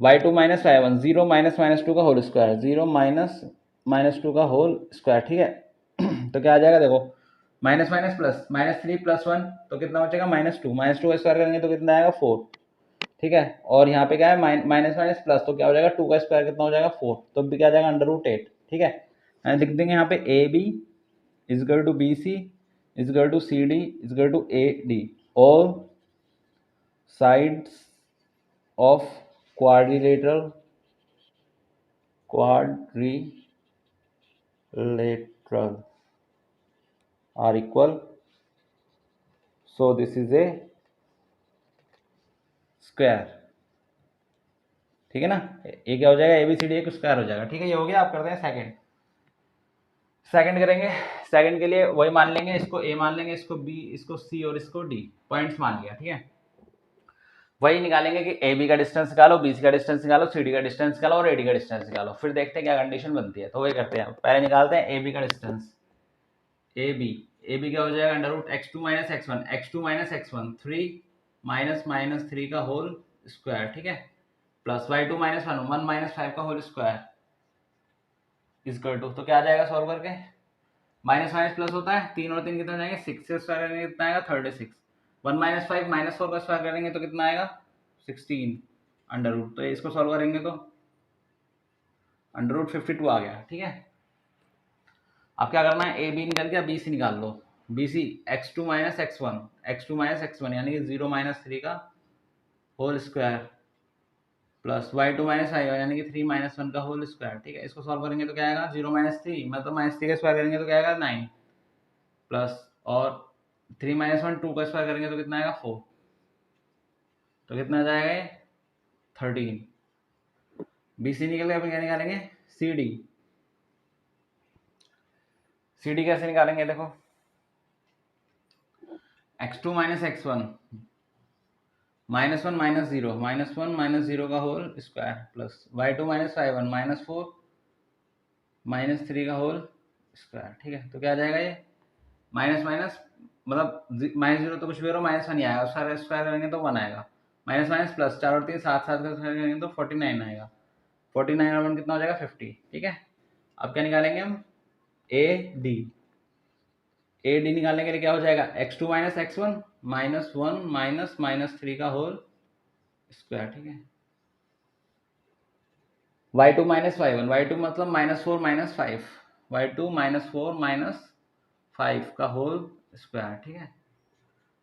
y2 minus y1 0 minus 2 का होल स्क्वायर 0 माइनस 2 का होल स्क्वायर। ठीक है, तो क्या आ जाएगा, देखो माइनस माइनस प्लस, -3 + 1 तो कितना बचेगा -2, -2 का स्क्वायर करेंगे तो कितना आएगा 4, ठीक है। और यहाँ पे क्या है माइनस माइनस प्लस, तो क्या हो जाएगा 2 का स्क्वायर कितना हो जाएगा 4, तो भी क्या आ जाएगा √8, ठीक है। एंड लिख देंगे यहाँ पे AB is equal to BC is equal to CD is equal to AD, all sides of quadrilateral are equal, so this is a square, ठीक है ना। ये क्या हो जाएगा ABCD एक स्क्वायर हो जाएगा, ठीक है। ये हो गया। आप करते हैं सेकंड करेंगे। सेकंड के लिए वही मान लेंगे, इसको A मान लेंगे, इसको B, इसको C और इसको D, पॉइंट्स मान लिया, ठीक है। वही निकालेंगे कि AB का डिस्टेंस निकालो, BC का डिस्टेंस निकालो, CD का डिस्टेंस निकालो और AD का डिस्टेंस निकालो, फिर देखते हैं क्या कंडीशन बनती है। तो वही करते हैं, पहले निकालते हैं AB का डिस्टेंस। AB क्या हो जाएगा √x2 - x1, x2 - x1 3 minus 3 का होल स्क्वायर, ठीक है, प्लस y2 - 1 1 - 5 का होल स्क्वायर इक्वल टू, तो क्या आ जाएगा सॉल्व करके, माइनस माइनस प्लस होता है, 3 और 3 कितना हो जाएंगे 6 से स्क्वायर करेंगे कितना आएगा 36, 1 - 5 -4 का स्क्वायर करेंगे तो कितना आएगा 16 तो इसको सॉल्व करेंगे तो √52 आ गया, ठीक है। अब क्या करना है, AB निकल गया, BC निकाल लो। BC x2 - x1 यानी कि 0 - 3 का होल स्क्वायर प्लस y2 - 5 यानी कि 3 - 1 का होल स्क्वायर, ठीक है। इसको सॉल्व करेंगे तो क्या आएगा 0 - 3 मतलब -3 का स्क्वायर करेंगे तो क्या आएगा 9 प्लस, और 3 - 1 2 का स्क्वायर करेंगे तो कितना आएगा 4, तो कितना आ जाएगा ये 13। BC निकल गया, अपन क्या निकालेंगे CD। CD कैसे निकालेंगे, देखो x2 - x1 -1 - 0 -1 - 0 का होल स्क्वायर प्लस y2 - 5 -4 -3 का होल स्क्वायर, ठीक है। तो क्या आ जाएगा ये माइनस माइनस मतलब -0 तो कुछ भी हो, -1 ही आएगा, उसका स्क्वायर करेंगे तो 1 आएगा, माइनस माइनस प्लस 4 और 3 7 7 का स्क्वायर करेंगे तो 49 आएगा, 49 और 1 कितना हो जाएगा 50, ठीक है। अब क्या निकालेंगे हम AD निकालने के लिए क्या हो जाएगा x2 - x1 -1 -3 का होल स्क्वायर, ठीक है। y2 - y1 y2 मतलब -4 -5 y2 -4 -5 का होल स्क्वायर, ठीक है।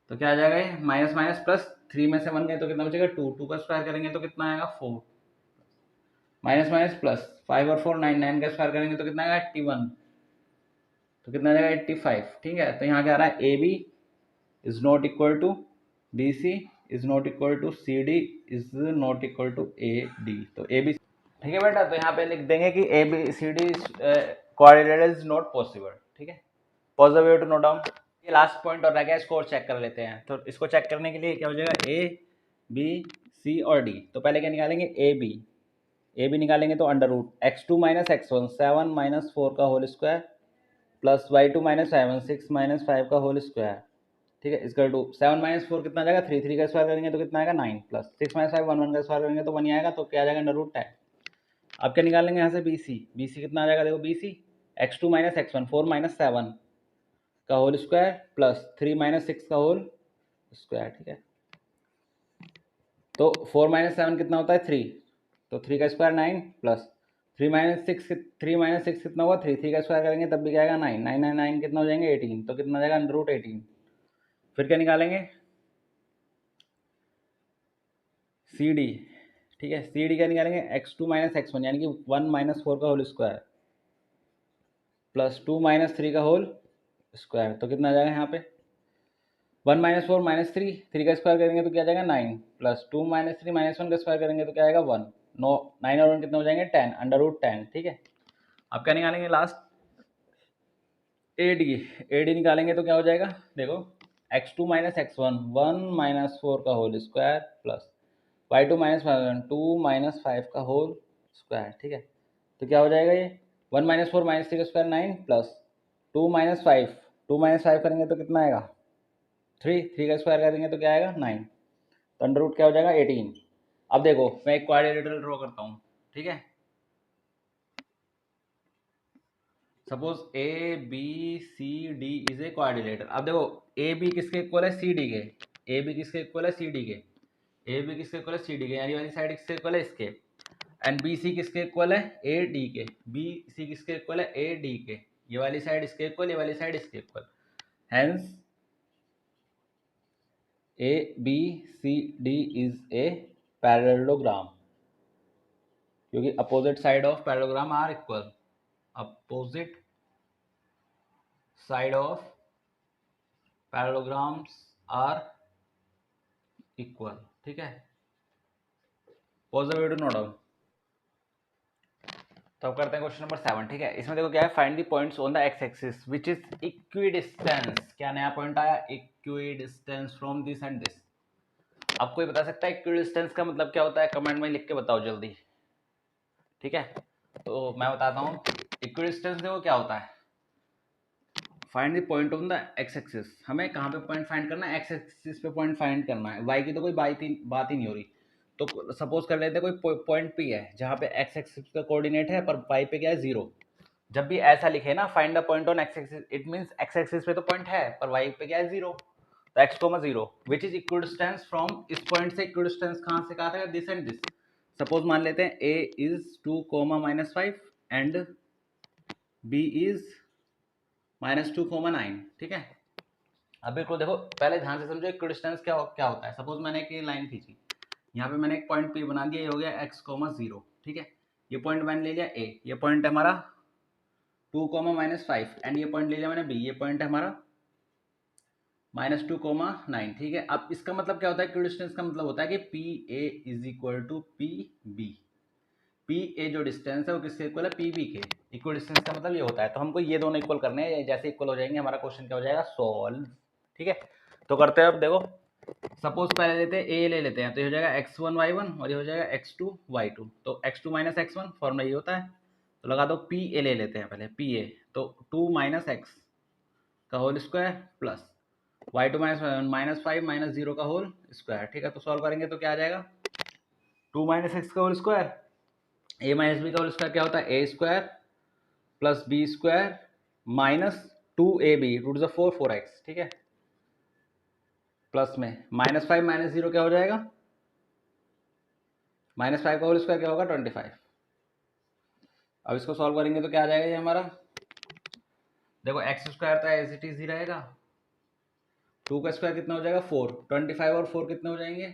तो क्या आ जाएगा ये माइनस माइनस प्लस, 3 में से 1 गए तो कितना बचेगा 2, 2 का स्क्वायर करेंगे तो कितना आएगा 4, माइनस माइनस प्लस 5 और 4 9, 9 का स्क्वायर करेंगे तो कितना आएगा 81, तो कितना आ जाएगा 85, ठीक है। तो यहाँ क्या आ रहा है AB is not equal to BC is not equal to CD is not equal to AD, तो AB, ठीक है बेटा। तो यहाँ पे लिख देंगे कि ABCD coordinate is not possible, ठीक है। Pause the way to note down. ये लास्ट पॉइंट और रह गया, इसको और चेक कर लेते हैं। तो इसको चेक करने के लिए क्या हो जाएगा A B C और D, तो पहले क्या निकालेंगे AB निकालेंगे तो √x2 - x1 7 - 4 का होल स्क्वायर प्लस y2 - 7 6 - 5 का होल स्क्वायर, ठीक है, इसका 7 - 4 कितना आ जाएगा 3, 3 का स्क्वायर करेंगे तो कितना आएगा 9 प्लस 6 - 5 1 1 का स्क्वायर करेंगे तो 1 ही आएगा, तो क्या आ जाएगा √10। अब क्या निकालेंगे यहाँ से BC कितना आ जाएगा, देखो BC x2 - x1 4 - 7 का होल स्क्वायर प्लस 3 - 6 का होल स्क्वायर, ठीक है। तो 4 - 7 कितना होता है 3, तो 3 का स्क्वायर 9 प्लस 3 - 6 कितना हुआ 3, 3 का स्क्वायर करेंगे तब भी क्या आएगा 9 9 9 9 कितना हो जाएंगे 18, तो कितना हो जाएगा √18। फिर क्या निकालेंगे CD, ठीक है। CD क्या निकालेंगे x2 - x1 यानी कि 1 - 4 का होल स्क्वायर प्लस 2 - 3 का होल स्क्वायर, तो कितना आ जाएगा यहाँ पे 1 - 4 -3, 3 का स्क्वायर करेंगे तो क्या आ जाएगा 9 प्लस 2 - 3 -1 का स्क्वायर करेंगे तो क्या आएगा 1, 9 और 1 कितना हो जाएंगे 10 √10, ठीक है। अब क्या निकालेंगे लास्ट AD निकालेंगे तो क्या हो जाएगा, देखो x2 - x1 1 - 4 का होल स्क्वायर प्लस y2 - 5 2 - 5 का होल स्क्वायर, ठीक है। तो क्या हो जाएगा ये 1 - 4 - 3 का स्क्वायर 9 प्लस 2 - 5 2 - 5 करेंगे तो कितना आएगा 3, 3 का स्क्वायर करेंगे तो क्या आएगा 9, तो अंडर रूट क्या हो जाएगा 18। अब देखो मैं एक क्वाड्रिलेटरल ड्रॉ करता हूँ, ठीक है। Suppose A B C D is a quadrilateral. अब देखो ए बी किसके इक्वल है, सी डी के। ए बी किसके इक्वल है, सी डी के। ए बी किसके इक्वल है, सी डी के, यानी वाली साइड किसके इक्वल है, इसके। एंड बी सी किसके इक्वल है, ए डी के। बी सी किसके इक्वल है, ए डी के। ये वाली साइड इसके इक्वल, ये वाली साइड इसके equal. Hence A B C D is a parallelogram, क्योंकि opposite side of parallelogram are equal. Opposite side of parallelograms are equal. ठीक है, pause the video, note down. तो अब करते हैं क्वेश्चन नंबर 7। ठीक है, इसमें देखो क्या है, find the points on the x axis which is equidistance. क्या नया पॉइंट आया, equidistance from this and this. अब कोई बता सकता है इक्विडिस्टेंस का मतलब क्या होता है, कमेंट में लिख के बताओ जल्दी। ठीक है, तो मैं बताता हूँ इक्विडिस्टेंस देखो क्या होता है। Find the point on the x axis, हमें कहाँ पे पॉइंट फाइंड करना है, एक्स एक्सिस पे पॉइंट फाइंड करना है। वाई की तो कोई बात ही नहीं हो रही। तो सपोज कर लेते हैं कोई पॉइंट पी है जहाँ पे एक्स एक्सिस का कोऑर्डिनेट है पर वाई पे क्या है, 0। जब भी ऐसा लिखे ना, find the point on x axis, it means x axis पे तो पॉइंट है पर वाई पे क्या है, 0। तो x, 0 which is equidistance from, इस पॉइंट से इक्विडिस्टेंस कहाँ से कहा था, दिस एंड दिस। सपोज मान लेते हैं a is 2, -5 and b is -2, 9। ठीक है, अब बिल्कुल देखो पहले ध्यान से समझो इक्विडिस्टेंस क्या होता है। सपोज मैंने एक लाइन खींची, यहाँ पे मैंने एक पॉइंट P बना दिया, ये हो गया x, 0। ठीक है, ये पॉइंट मैंने ले लिया A, ये पॉइंट है हमारा 2, -5 एंड ये पॉइंट ले लिया मैंने B, ये पॉइंट है हमारा -2, 9। ठीक है, अब इसका मतलब क्या होता है, इक्विडिस्टेंस का मतलब होता है कि PA is equal to PB। PA जो डिस्टेंस है वो किसके इक्वल है, PB के। इक्विडिस्टेंस का मतलब ये होता है। तो हमको ये दोनों इक्वल करने हैं, जैसे इक्वल हो जाएंगे हमारा क्वेश्चन क्या हो जाएगा, सॉल्व। ठीक है, तो करते हैं। अब देखो सपोज पहले लेते हैं ए ले लेते हैं, तो ये हो जाएगा x1 y1 और ये हो जाएगा x2 y2। तो x2 - x1 फॉर्मूला ये होता है। तो लगा दो पी ए ले लेते हैं पहले, पी ए तो 2 - x का होल स्क्वायर प्लस y2 - 5 -0 का होल स्क्वायर। ठीक है, तो सॉल्व करेंगे तो क्या आ जाएगा, 2 - x का होल स्क्वायर, a - b का होल स्क्वायर क्या होता है, a square plus B square minus 2ab, 2 4, 4x। ठीक है, प्लस में -5 - 0 क्या हो जाएगा, -5 का होल स्क्वायर क्या होगा, 25। अब इसको सॉल्व करेंगे तो क्या आ जाएगा ये हमारा, देखो एक्स स्क्वायर तो एज इट इज ही रहेगा, 2 का स्क्वायर कितना हो जाएगा 4, 25 और 4 कितने हो जाएंगे,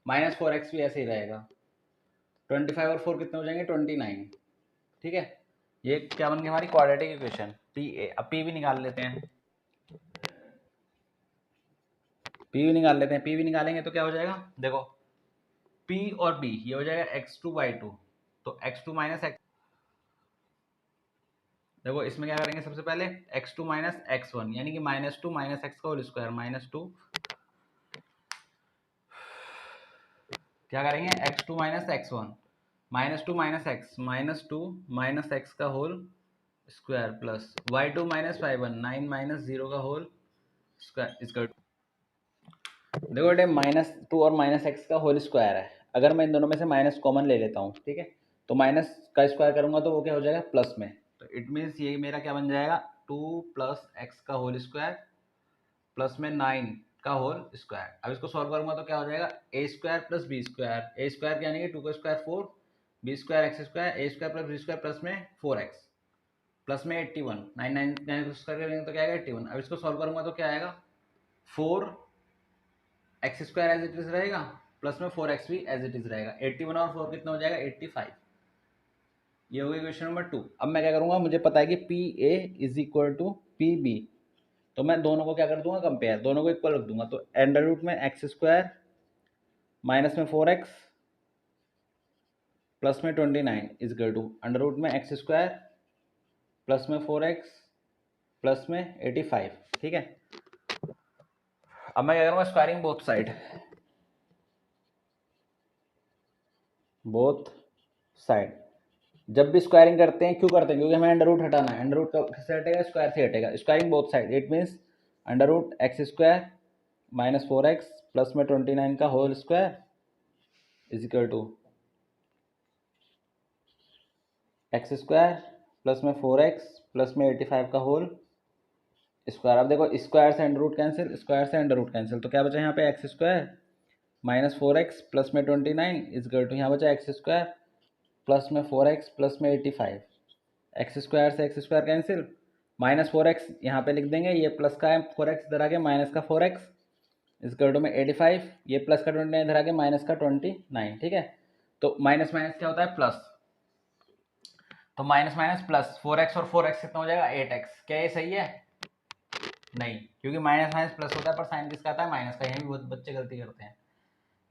-4x भी ऐसे ही रहेगा, 25 और 4 कितने हो जाएंगे 29। ठीक है, ये क्या बन गई हमारी क्वाड्रेटिक इक्वेशन पी ए। अब पी भी निकाल लेते हैं, पी भी निकालेंगे तो क्या हो जाएगा, देखो P और B ये हो जाएगा x2 y2। तो x2 - x, देखो इसमें क्या करेंगे, सबसे पहले x2 - x1 यानी कि -2 - x का होल स्क्वायर, -2 क्या करेंगे, x2 - x1 -2 - x -2 - x का whole square plus y2 - y1 9 - 0 का होल स्क्वायर इसका। देखो बेटे -2 और -x का होल स्क्वायर है, अगर मैं इन दोनों में से माइनस कॉमन ले लेता हूँ, ठीक है, तो माइनस का स्क्वायर करूंगा तो वो क्या हो जाएगा, प्लस में। तो इट मीन्स ये मेरा क्या बन जाएगा, 2 + x का होल स्क्वायर प्लस में 9 का होल स्क्वायर। अब इसको सॉल्व करूंगा तो क्या हो जाएगा, a square plus B square, a square यानी कि 2 का square 4, b square x square, a square plus B square plus में 4x प्लस में 81, 9 स्क्वायर करेंगे तो क्या आएगा 81। अब इसको सॉल्व करूंगा तो क्या आएगा, 4 x square as it is रहेगा प्लस में 4x भी एज इट इज रहेगा, 81 और 4 कितना हो जाएगा 85। ये हो गई क्वेश्चन नंबर 2। अब मैं क्या करूंगा, मुझे पता है कि P A is equal to P B, तो मैं दोनों को क्या कर दूंगा, कंपेयर, दोनों को इक्वल रख दूंगा। तो अंडर रूट में एक्स स्क्वायर माइनस में 4x प्लस में 29 is equal to under root में एक्स स्क्वायर प्लस में 4x प्लस में 85। ठीक है, अब मैं क्या करूँगा, squaring both side, both side. जब भी स्क्वायरिंग करते हैं, क्यों करते हैं, क्योंकि हमें अंडर रूट हटाना है। अंडर रूट किससे हटेगा, स्क्वायर से हटेगा। Squaring both side it means under root x square minus 4x plus में 29 का whole square is equal to x square plus में 4x प्लस में 85 का होल स्क्वायर। अब देखो स्क्वायर से अंडर रूट कैंसिल, स्क्वायर से अंडर रूट कैंसिल, तो क्या बचा यहाँ पे x square minus 4x plus में 29 इजकल टू यहाँ बचा एक्स स्क्वायर प्लस में 4x प्लस में 85। एक्स स्क्वायर से x square cancel, minus 4x यहाँ पे लिख देंगे, ये प्लस का है 4x इधर आगे माइनस का 4x इजकल टू में 85, ये प्लस का 29 इधर आगे माइनस का 29। ठीक है, तो माइनस माइनस क्या होता है प्लस, तो माइनस माइनस प्लस 4x और 4x कितना हो जाएगा 8x। क्या ये सही है? नहीं, क्योंकि माइनस माइनस प्लस होता है पर साइन किसका आता है माइनस का। यही बहुत बच्चे गलती करते हैं।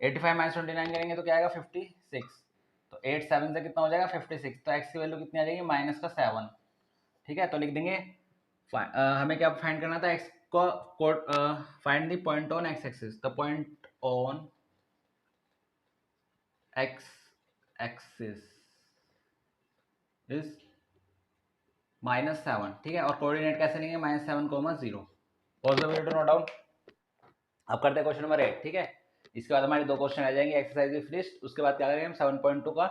85 माइनस 29 करेंगे तो क्या आएगा 56, तो 8 7 से कितना हो जाएगा 56, तो x की वैल्यू कितनी आ जाएगी माइनस का 7। ठीक है, तो लिख देंगे हमें क्या फाइंड करना था, x को find the point on x axis, the point on x axis is -7। ठीक है, और कोऑर्डिनेट कैसे लेंगे -7, 0। Possibility note down. अब करते हैं क्वेश्चन नंबर 8। ठीक है, इसके बाद हमारे 2 क्वेश्चन आ जाएंगे एक्सरसाइज की फिनिश। उसके बाद क्या करेंगे हम 7.2 का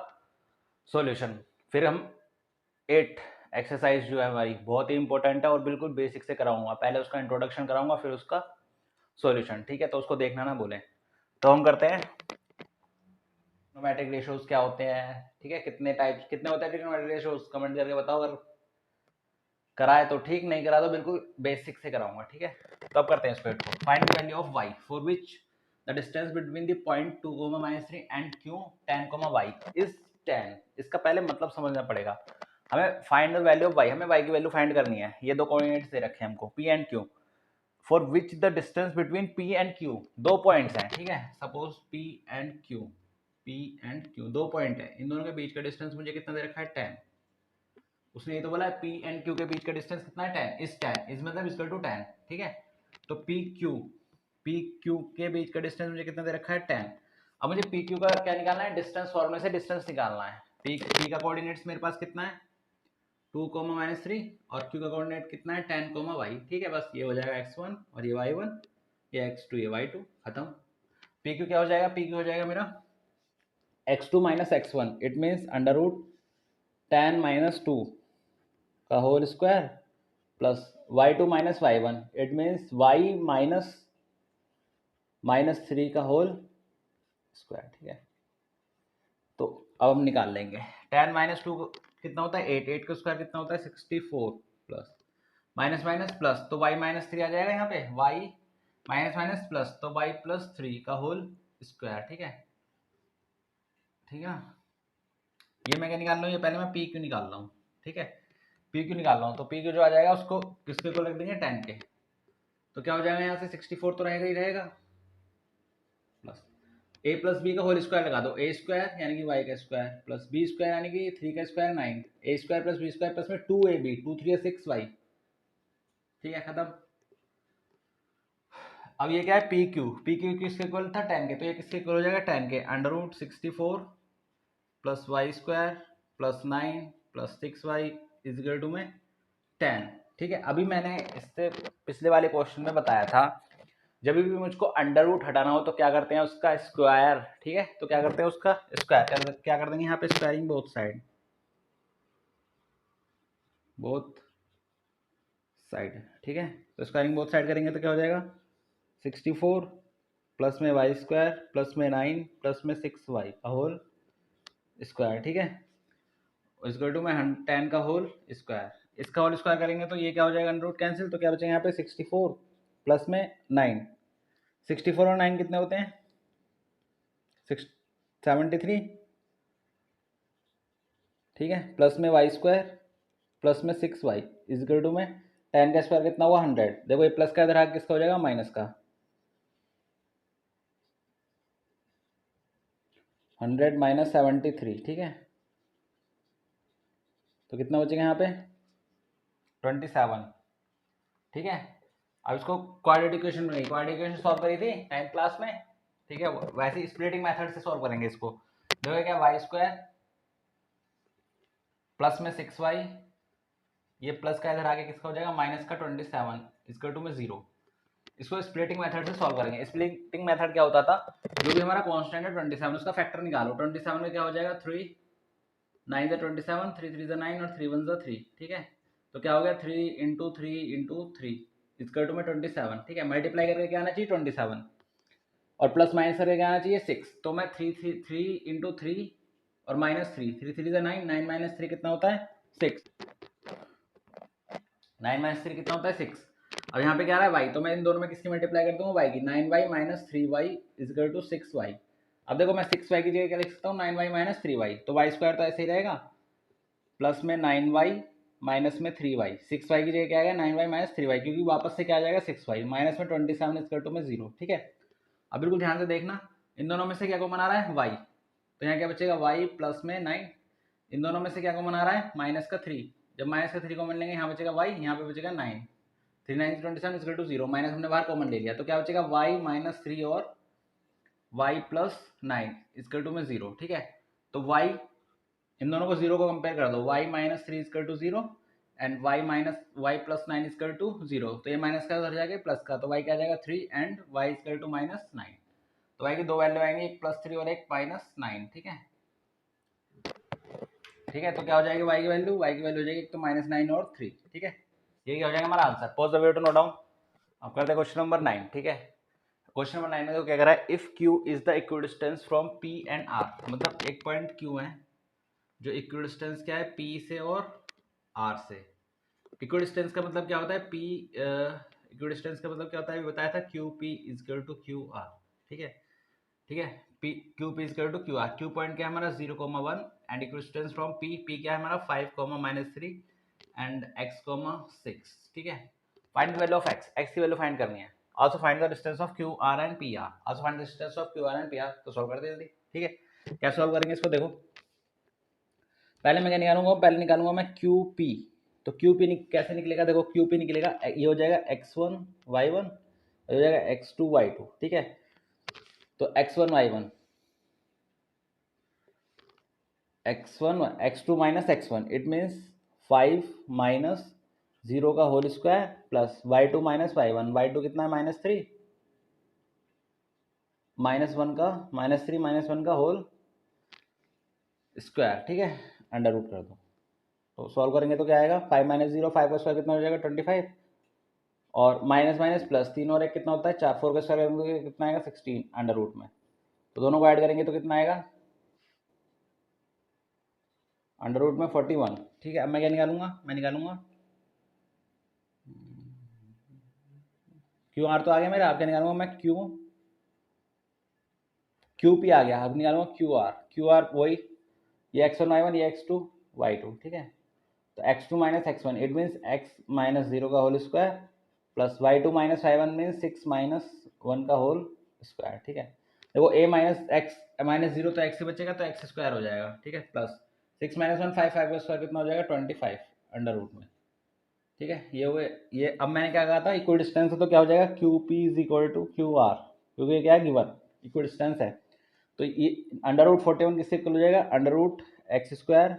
सॉल्यूशन। फिर हम 8 एक्सरसाइज जो है हमारी बहुत ही इंपॉर्टेंट है और बिल्कुल बेसिक से कराऊंगा। पहले उसका इंट्रोडक्शन कराऊंगा फिर उसका सॉल्यूशन। ठीक है, तो उसको देखना ना भूलें। तो हम करते हैं ट्रिग्नोमेट्रिक रेशियोज क्या होते हैं। ठीक है, कितने टाइप्स कितने होते हैं ट्रिग्नोमेट्रिक रेशियोज, कमेंट करके बताओ। अगर कराए तो ठीक, नहीं करा तो बिल्कुल बेसिक से कराऊंगा। ठीक है, तो अब करते हैं इसको। Find the value of y for which the distance between the point 2, -3 and q 10, y is 10। इसका पहले मतलब समझना पड़ेगा। हमें find the value of y, हमें y की वैल्यू फाइंड करनी है। ये 2 कोऑर्डिनेट्स दे रखे हैं हमको p and q, for which the distance between p and q, 2 points हैं। ठीक है, suppose p and q 2 point है, इन दोनों के बीच का डिस्टेंस मुझे कितना दे रखा है 10। उसने ये तो बोला है P एंड Q के बीच का डिस्टेंस कितना है 10, इस 10 इस मतलब इक्वल टू 10। ठीक है, तो P Q के बीच का डिस्टेंस मुझे कितना दे रखा है 10। अब मुझे P Q का क्या निकालना है, डिस्टेंस फॉर्मूले से डिस्टेंस निकालना है। P का कोऑर्डिनेट्स मेरे पास कितना है 2, -3 और Q का कोऑर्डिनेट कितना है 10, y। ठीक है, बस ये हो जाएगा x1 और ये y1, ये x2 ये y2, खत्म। P Q क्या हो जाएगा, P Q हो जाएगा मेरा x2 - x1, it means under root 10 - 2 का whole square plus y2 - y1, it means y -3 का होल स्क्वायर। ठीक है, तो अब हम निकाल लेंगे 10 - 2 कितना होता है 8, 8 का स्क्वायर कितना होता है 64, प्लस माइनस माइनस प्लस, तो y -3 आ जाएगा यहाँ पे, y माइनस माइनस प्लस, तो y +3 का होल स्क्वायर। ठीक है, ठीक है, ये मैं क्या निकाल रहा हूँ, ये पहले मैं पी क्यू निकाल रहा हूँ। ठीक है, पी क्यू निकाल रहा हूँ, तो पी क्यू जो आ जाएगा उसको किसके को रख देंगे 10 के, तो क्या हो जाएगा यहाँ से 64 तो रहेगा ही रहेगा, प्लस a प्लस बी का होल स्क्वायर लगा दो, ए स्क्वायर यानी कि वाई का स्क्वायर प्लस बी स्क्वायर यानी कि 3 का square 9, a square plus B square plus में 2ab 2 3 6 वाई। ठीक है, खत्म। अब ये क्या है पी क्यू किसके इक्वल था 10 के, तो ये किसके इक्वल हो जाएगा 10 के, under root 64 plus y square plus 9 plus 6y is equal to में 10। ठीक है, अभी मैंने इससे पिछले वाले क्वेश्चन में बताया था जब भी मुझको अंडर रूट हटाना हो तो क्या करते हैं उसका स्क्वायर। ठीक है, तो क्या करते हैं उसका स्क्वायर, क्या कर देंगे यहाँ पे स्क्वायरिंग बोथ साइड, ठीक है, तो स्क्वायरिंग बोथ साइड करेंगे तो क्या हो जाएगा 64 प्लस में वाई स्क्वायर प्लस में 9 प्लस में 6y का होल स्क्वायर। ठीक है, इक्वल टू में 10 का होल स्क्वायर, इसका होल स्क्वायर करेंगे तो ये क्या हो जाएगा अंडर रूट कैंसिल, तो क्या बचेगा यहाँ पे 64 प्लस में 9, 64 और 9 कितने होते हैं 73। ठीक है, प्लस में वाई स्क्वायर प्लस में 6y इजिकल टू में 10 का स्क्वायर कितना हुआ 100। देखो ये प्लस का इधर आगे किसका हो जाएगा माइनस का, 100 - 73। ठीक है, तो कितना बचेगा यहाँ पे 27। ठीक है, अब इसको क्वाड्रेटिक इक्वेशन बनाई, क्वाड्रेटिक इक्वेशन सॉल्व करी थी 9th क्लास में। ठीक है, वैसे ही स्प्लिटिंग मेथड से सॉल्व करेंगे इसको। देखो क्या वाई स्क्वायर प्लस में 6y, ये प्लस का इधर आगे किसका हो जाएगा माइनस का 27 इसका टू में 0। इसको स्प्लिटिंग मेथड से सॉल्व करेंगे। स्प्लिटिंग मेथड क्या होता था, जो भी हमारा कांस्टेंट है 27 उसका फैक्टर निकालो, 27 में क्या हो जाएगा 3 9 ज़ा 27, 3 3 ज़ा 9 और 3 1 ज़ा 3, ठीक है। तो क्या हो गया 3 इंटू 3 इंटू 3 इक्वल टू में 27, ठीक है। मल्टीप्लाई करके क्या आना चाहिए 27 और प्लस माइनस करके क्या आना चाहिए 6। तो मैं 3 इंटू 3 और माइनस 3, 3 3 ज़ा 9, 9 माइनस 3 कितना होता है 6, 9 माइनस 3 कितना होता है 6। अब यहाँ पे क्या रहा है y, तो मैं इन दोनों में किसकी मल्टीप्लाई कर दूंगा y की, 9y minus 3y is equal to 6y। अब देखो मैं 6y की जगह क्या लिख सकता हूँ 9y माइनस 3y, तो y स्क्वायर तो ऐसे ही रहेगा प्लस में 9y माइनस में 3y, 6y की जगह क्या आएगा 9y माइनस 3y, क्योंकि वापस से क्या आ जाएगा 6y माइनस में 27 इजकल टू में 0, ठीक है। अब बिल्कुल ध्यान से देखना इन दोनों में से क्या कॉमन आ रहा है y, तो यहाँ क्या बचेगा y प्लस में 9, इन दोनों में से क्या कॉमन आ रहा है माइनस का 3, जब माइनस का 3 कॉमन लेंगे यहाँ बचेगा y, यहाँ पे बचेगा 9, 3 9 27 इक्वल टू 0, माइनस हमने बाहर कॉमन ले लिया, तो क्या बचेगा y माइनस 3 और y प्लस 9 इक्वल टू में 0, ठीक है। तो y इन दोनों को 0 को कंपेयर कर दो, y minus 3 equal to 0 and y plus 9 equal to 0, तो ये माइनस का उधर जाएगा प्लस का, तो y क्या जाएगा 3 and y equal to minus 9। तो y की दो वैल्यू आएंगी, एक प्लस 3 और एक माइनस 9, ठीक है। ठीक है, तो क्या हो जाएगी y की वैल्यू हो जाएगी एक तो माइनस 9 और 3, ठीक है। ये क्या हो जाएगा हमारा answer. Pause the video to note down. अब करते हैं क्वेश्चन नंबर 9, ठीक है। क्वेश्चन नंबर 9 में तो क्या कह रहा है, if q is the equidistance from p and r, मतलब एक पॉइंट q है जो इक्विडिस्टेंस क्या है p से और r से। इक्विडिस्टेंस का मतलब क्या होता है p, इक्विडिस्टेंस का मतलब क्या होता है अभी बताया था, qp इजकल टू qr, ठीक है। ठीक है, p qp is equal to qr, q point क्या है हमारा 0,1 एंड इक्विडिस्टेंस फ्रॉम p क्या है हमारा 5,-3 एंड x, 6, ठीक है। Find the value of x की वैल्यू फाइंड करनी है। Also find the distance of QR and PR, also find the distance of QR and PR। तो सॉल्व कर दे जल्दी, ठीक है। क्या सॉल्व करेंगे इसको, देखो पहले मैं क्या निकालूंगा, पहले निकालूंगा मैं QP। तो QP कैसे निकलेगा, देखो QP निकलेगा, ये हो जाएगा x1 y1, हो जाएगा x2 y2, ठीक है। तो x1 y1 x2 minus x1, it means 5 minus 0 का whole square plus y2 minus y1, y2 कितना है -3, -3 का होल स्क्वायर, ठीक है, अंडर रूट कर दो। तो सॉल्व करेंगे तो क्या आएगा 5 माइनस 0, 5 का स्क्वायर कितना हो जाएगा 25, और माइनस माइनस प्लस 3 और 1 कितना होता है 4, 4 का स्क्वायर करेंगे कितना आएगा 16 अंडर रूट में। तो दोनों को ऐड करेंगे तो कितना आएगा अंडर रूट में 41, ठीक है। अब मैं क्या निकालूंगा, मैं निकालूंगा क्यू आर तो आ गया मेरा, आप क्या निकालूंगा मैं क्यू पी आ गया, अब निकालूंगा क्यू आर वही, ये x1 y1 ये x2 y2, ठीक है। तो x2 minus x1 it means x minus 0 का whole square plus y2 minus y1 means 6 minus 1 का होल स्क्वायर, ठीक है। देखो a माइनस x माइनस 0 तो x से बचेगा तो x स्क्वायर हो जाएगा, ठीक है, प्लस 6 माइनस 1 5, 5 का स्क्वायर कितना हो जाएगा 25 अंडर रूट में, ठीक है। ये हुए ये। अब मैंने क्या कहा था इक्वल डिस्टेंस है, तो क्या हो जाएगा Q P is equal to Q R, क्योंकि ये क्या है गिवन इक्वल डिस्टेंस है। तो ये अंडर रूट 41 किससे इक्वल हो जाएगा, under root x square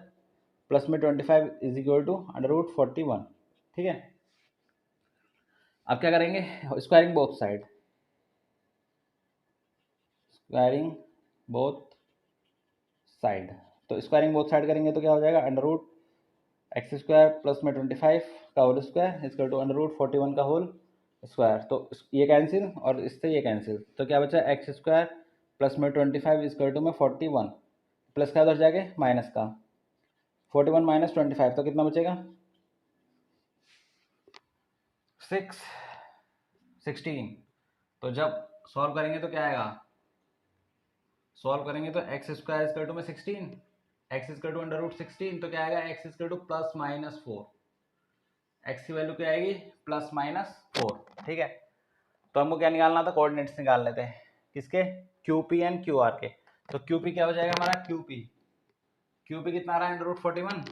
plus में 25 is equal to under root 41, ठीक है। अब क्या करेंगे, squaring both side, squaring both side. तो स्क्वायरिंग बोथ साइड करेंगे तो क्या हो जाएगा under root x square plus में 25 का whole square equal to under root 41 का होल स्क्वायर। तो ये कैंसिल और इससे ये कैंसिल, तो क्या बचा एक्स स्क्वायर प्लस में 25 इक्वल टू में 41, प्लस का उधर जाके माइनस का 41 माइनस 25, तो कितना बचेगा 16। तो जब सॉल्व करेंगे तो क्या आएगा, सॉल्व करेंगे तो एक्स स्क्वायर इक्वल टू में 16, x equal to under root 16, तो क्या आएगा x equal to plus minus 4, x की वैल्यू क्या आएगी प्लस माइनस 4, ठीक है। तो हमको क्या निकालना था, कोऑर्डिनेट्स निकाल लेते हैं किसके, QP एंड QR के। तो QP क्या हो जाएगा हमारा QP कितना आ रहा है under root 41।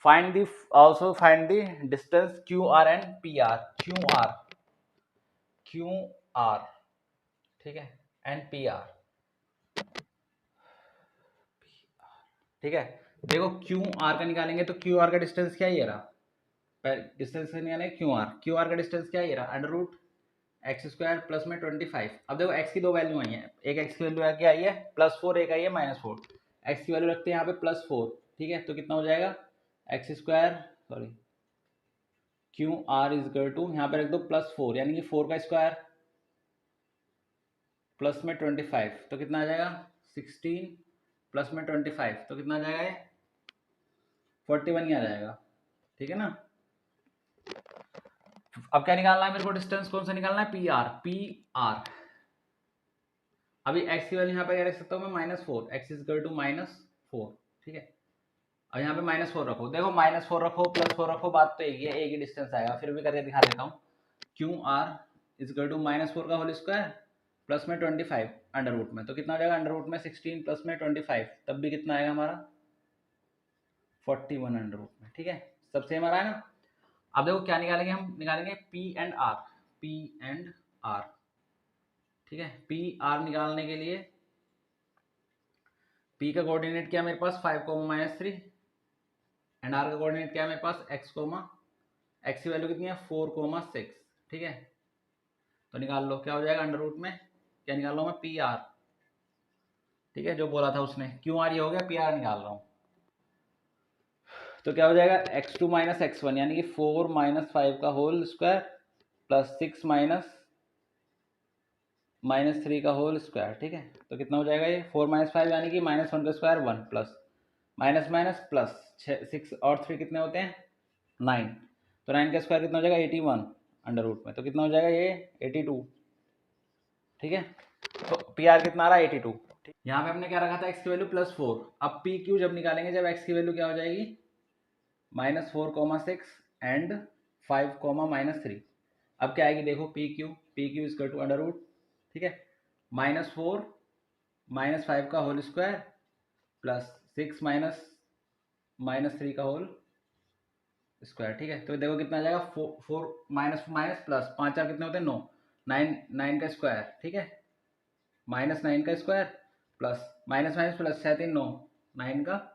Find the also find the distance QR and PR, QR ठीक है एंड PR, ठीक है। देखो QR का निकालेंगे तो QR का डिस्टेंस क्या है ये रहा, डिस्टेंस का निकालेंगे QR का डिस्टेंस क्या है ये रहा under root x square plus में 25। अब देखो x की दो वैल्यू आई है, एक x की वैल्यू क्या आई है +4, एक आई है -4। एक्स की वैल्यू रखते हैं यहाँ पे +4, ठीक है। तो कितना हो जाएगा x square sorry Q R is equal to, यहाँ पे रख दो +4 यानी कि 4 का स्क्वायर प्लस में 25 तो कितना आ जाएगा 16 प्लस में 25 तो कितना आ जाएगा ये 41 ही आ जाएगा, ठीक है ना। अब क्या निकालना है मेरे को, डिस्टेंस कौन सा निकालना है, पी आर। अभी एक्स की वैल्यू यहाँ पे क्या रख सकता हूँ मैं -4, एक्स इज इक्वल टू -4, ठीक है। अब यहाँ पे -4 रखो, देखो -4 रखो +4 रखो, बात तो एक ही डिस्टेंस आएगा, फिर भी करके दिखा देता हूँ। Q R is equal to -4 का होल स्क्वायर प्लस में 25 अंडर रूट में, तो कितना हो जाएगा अंडर रूट में 16 प्लस में 25, तब भी कितना आएगा हमारा 41 अंडर रूट में, ठीक है। सब सेम आ रहा है ना। अब देखो क्या निकालेंगे, हम निकालेंगे पी एंड आर, ठीक है। पी आर निकालने के लिए पी का कोऑर्डिनेट क्या है मेरे पास 5, -3 एंड आर का कोऑर्डिनेट क्या है मेरे पास एक्स की वैल्यू कितनी है 4, 6, ठीक है। तो निकाल लो क्या हो जाएगा अंडर रूट में, क्या निकाल लो मैं पी आर, ठीक है, जो बोला था उसने क्यू आर ये हो गया, पी आर निकाल रहा हूँ। तो क्या हो जाएगा x2 माइनस x1 यानी कि 4 - 5 का होल स्क्वायर प्लस 6 - 3 का होल स्क्वायर, ठीक है। तो कितना हो जाएगा ये 4 - 5 यानी कि -1 का square 1 plus minus minus plus 6 और 3 कितने होते हैं 9, तो 9 का स्क्वायर कितना हो जाएगा 81 अंडर रूट में, तो कितना हो जाएगा ये 82, ठीक है। तो पी आर कितना आ रहा है 82, यहाँ पे हमने क्या रखा था x की वैल्यू +4, अब पी क्यू जब निकालेंगे जब x की वैल्यू क्या हो जाएगी -4, 6 एंड 5, -3। अब क्या आएगी देखो P Q is to under root, ठीक है, -4 - 5 का होल स्क्वायर प्लस 6 -3 का होल स्क्वायर, ठीक है। तो देखो कितना आ जाएगा 4 माइनस माइनस प्लस 5 4 कितने होते हैं 9, 9 का स्क्वायर, ठीक है, -9 का square plus minus minus plus 7 3 9 9 का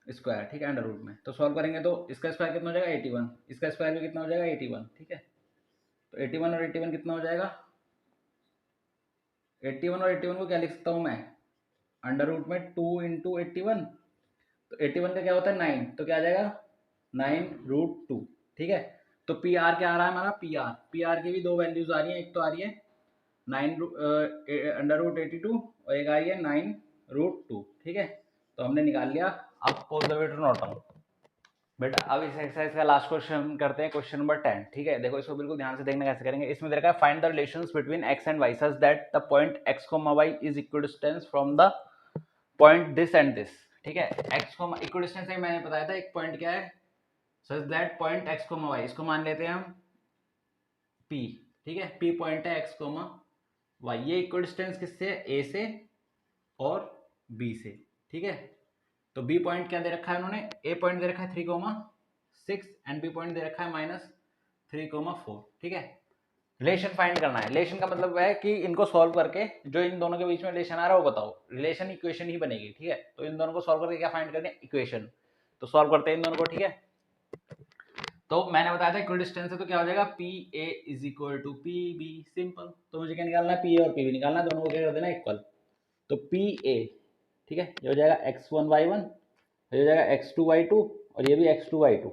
स्क्वायर, ठीक है, अंडर रूट में। तो सॉल्व करेंगे तो इसका स्क्वायर कितना हो जाएगा 81, इसका स्क्वायर भी कितना हो जाएगा 81, ठीक है। तो 81 और 81 कितना हो जाएगा 81 और 81 को क्या लिख सकता हूँ मैं अंडर रूट में 2 × 81, तो 81 का क्या होता है 9, तो क्या आ जाएगा 9√2, ठीक है। तो पी आर क्या आ रहा है हमारा पी आर की भी दो वैल्यूज आ रही हैं, एक तो आ रही है 9√82 और एक आ रही है 9√2, ठीक है। तो हमने निकाल लिया। अब pause the way to note down बेटा। अब इस एक्सरसाइज का लास्ट क्वेश्चन करते हैं, क्वेश्चन नंबर 10, ठीक है। देखो इसको बिल्कुल ध्यान से देखना कैसे करेंगे। इसमें दे रखा है find the relations between x and y such that the point x, y is equidistance from the point this and this, ठीक है। x इक्विडिस्टेंस है मैंने बताया था, एक पॉइंट क्या है such that point x, y, इसको मान लेते हैं हम p, ठीक है। p पॉइंट है x, y, ये इक्विडिस्टेंस किससे a से और b से, ठीक है। तो b पॉइंट क्या दे रखा है उन्होंने, a पॉइंट दे रखा है 3,6 एंड b पॉइंट दे रखा है -3,4, ठीक है। रिलेशन फाइंड करना है। रिलेशन का मतलब है कि इनको सॉल्व करके जो इन दोनों के बीच में रिलेशन आ रहा है वो बताओ। रिलेशन इक्वेशन ही बनेगी, ठीक है। तो इन दोनों को सॉल्व करके क्या फाइंड करना है इक्वेशन, तो सॉल्व करते हैं इन दोनों को, ठीक है। तो मैंने बताया था इक्वल डिस्टेंस है तो क्या हो जाएगा P A is equal to P B, simple. तो मुझे क्या निकालना है पी ए और पी बी निकालना है, दोनों को क्या कर देना इक्वल। तो पी ए, ठीक है, ये हो जाएगा x1 y1, ये हो जाएगा x2 y2 और ये भी x2 y2।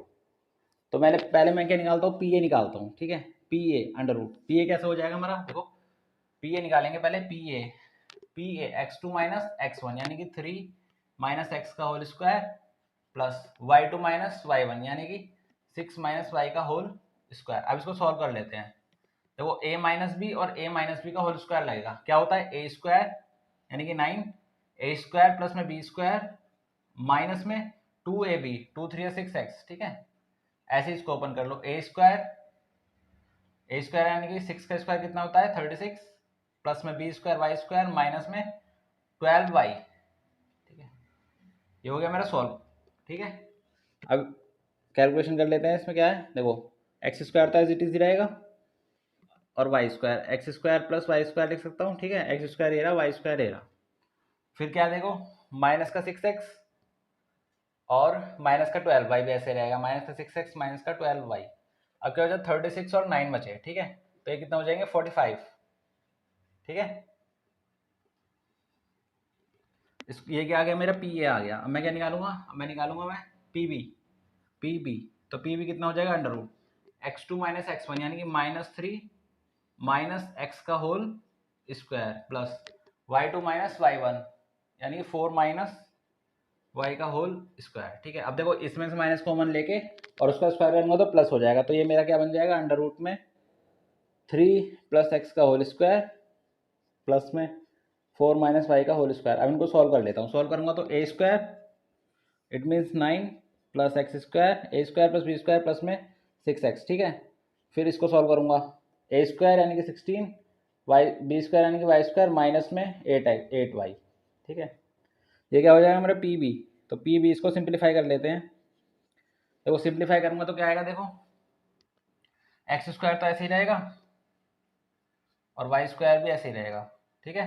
तो पहले मैं क्या निकालता हूँ पी ए निकालता हूँ, ठीक है। P A under root P A कैसे हो जाएगा हमारा, देखो पी ए निकालेंगे पहले, पी ए x2 - x1 यानी कि 3 - x का whole square plus y2 - y1 यानी कि 6 - y का होल स्क्वायर। अब इसको सॉल्व कर लेते हैं। देखो a - b और a - b का होल स्क्वायर लगेगा, क्या होता है a स्क्वायर यानी कि 9, a स्क्वायर प्लस में b स्क्वायर माइनस में 2ab, 2 3 6x, ठीक है। ऐसे इसको ओपन कर लो, a स्क्वायर यानी कि 6 का स्क्वायर कितना होता है 36 प्लस में b square y square minus में 12y, ठीक है। ये हो गया मेरा सॉल्व, ठीक है। अब कैलकुलेशन कर लेते हैं, इसमें क्या है देखो एक्स स्क्वायर तो एज इट इज रहेगा और y square, x square plus y square लिख सकता हूँ, ठीक है। एक्स स्क्वायर ये रहा, वाई स्क्वायर ये रहा, फिर क्या देखो माइनस का 6x और माइनस का 12y भी ऐसे रहेगा, माइनस का 6x माइनस का 12y। अब क्या हो जाए 36 और 9 बचे, ठीक है। तो ये कितना हो जाएंगे 45, ठीक है। ये क्या आ गया मेरा पी ए आ गया। अब मैं क्या निकालूंगा, अब मैं निकालूंगा मैं पी बी। पी बी तो पी बी कितना हो जाएगा under root x two minus x one यानी कि -3 माइनस एक्स का whole square plus y two minus y one यानी कि 4 माइनस वाई का होल स्क्वायर। ठीक है, अब देखो इसमें से माइनस कॉमन लेके और उसका स्क्वायर करूंगा तो प्लस हो जाएगा। तो ये मेरा क्या बन जाएगा अंडर रूट में 3 प्लस एक्स का होल स्क्वायर प्लस में 4 माइनस वाई का होल स्क्वायर। अब इनको सॉल्व कर लेता हूँ। सॉल्व करूंगा तो a square it means 9 plus x square a square plus B square plus में 6x। ठीक है, फिर इसको सॉल्व करूंगा ए स्क्वायर यानी कि 16 वाई बी स्क्वायर यानी कि वाई स्क्वायर माइनस में 8y। ठीक है, ये क्या हो जाएगा मेरा पी बी। तो पी बी इसको सिंप्लीफाई कर लेते हैं। देखो सिंप्लीफाई करूंगा तो क्या आएगा, देखो एक्स स्क्वायर तो ऐसे ही रहेगा और वाई स्क्वायर भी ऐसे ही रहेगा। ठीक है,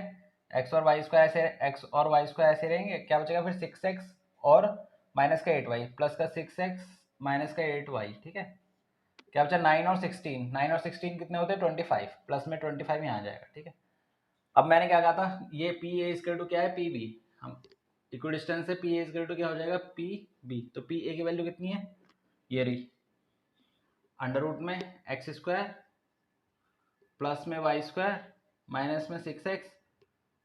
एक्स और वाई स्क्वायर ऐसे, एक्स और वाई स्क्वायर ऐसे रहेंगे। क्या बचेगा फिर 6x और माइनस का 8y प्लस का 6x माइनस का 8y। ठीक है, क्या बचा 9 और 16। 9 और 16 कितने होते हैं 25 प्लस में 25 यहाँ आ जाएगा। ठीक है, अब मैंने क्या कहा था, ये पी ए इक्वल टू क्या है पी बी। हम इक्वल डिस्टेंस से पी ए इक्वल टू क्या हो जाएगा पी बी। तो पी ए की वैल्यू कितनी है, ये रही अंडर रूट में एक्स स्क्वायर प्लस में वाई स्क्वायर माइनस में 6x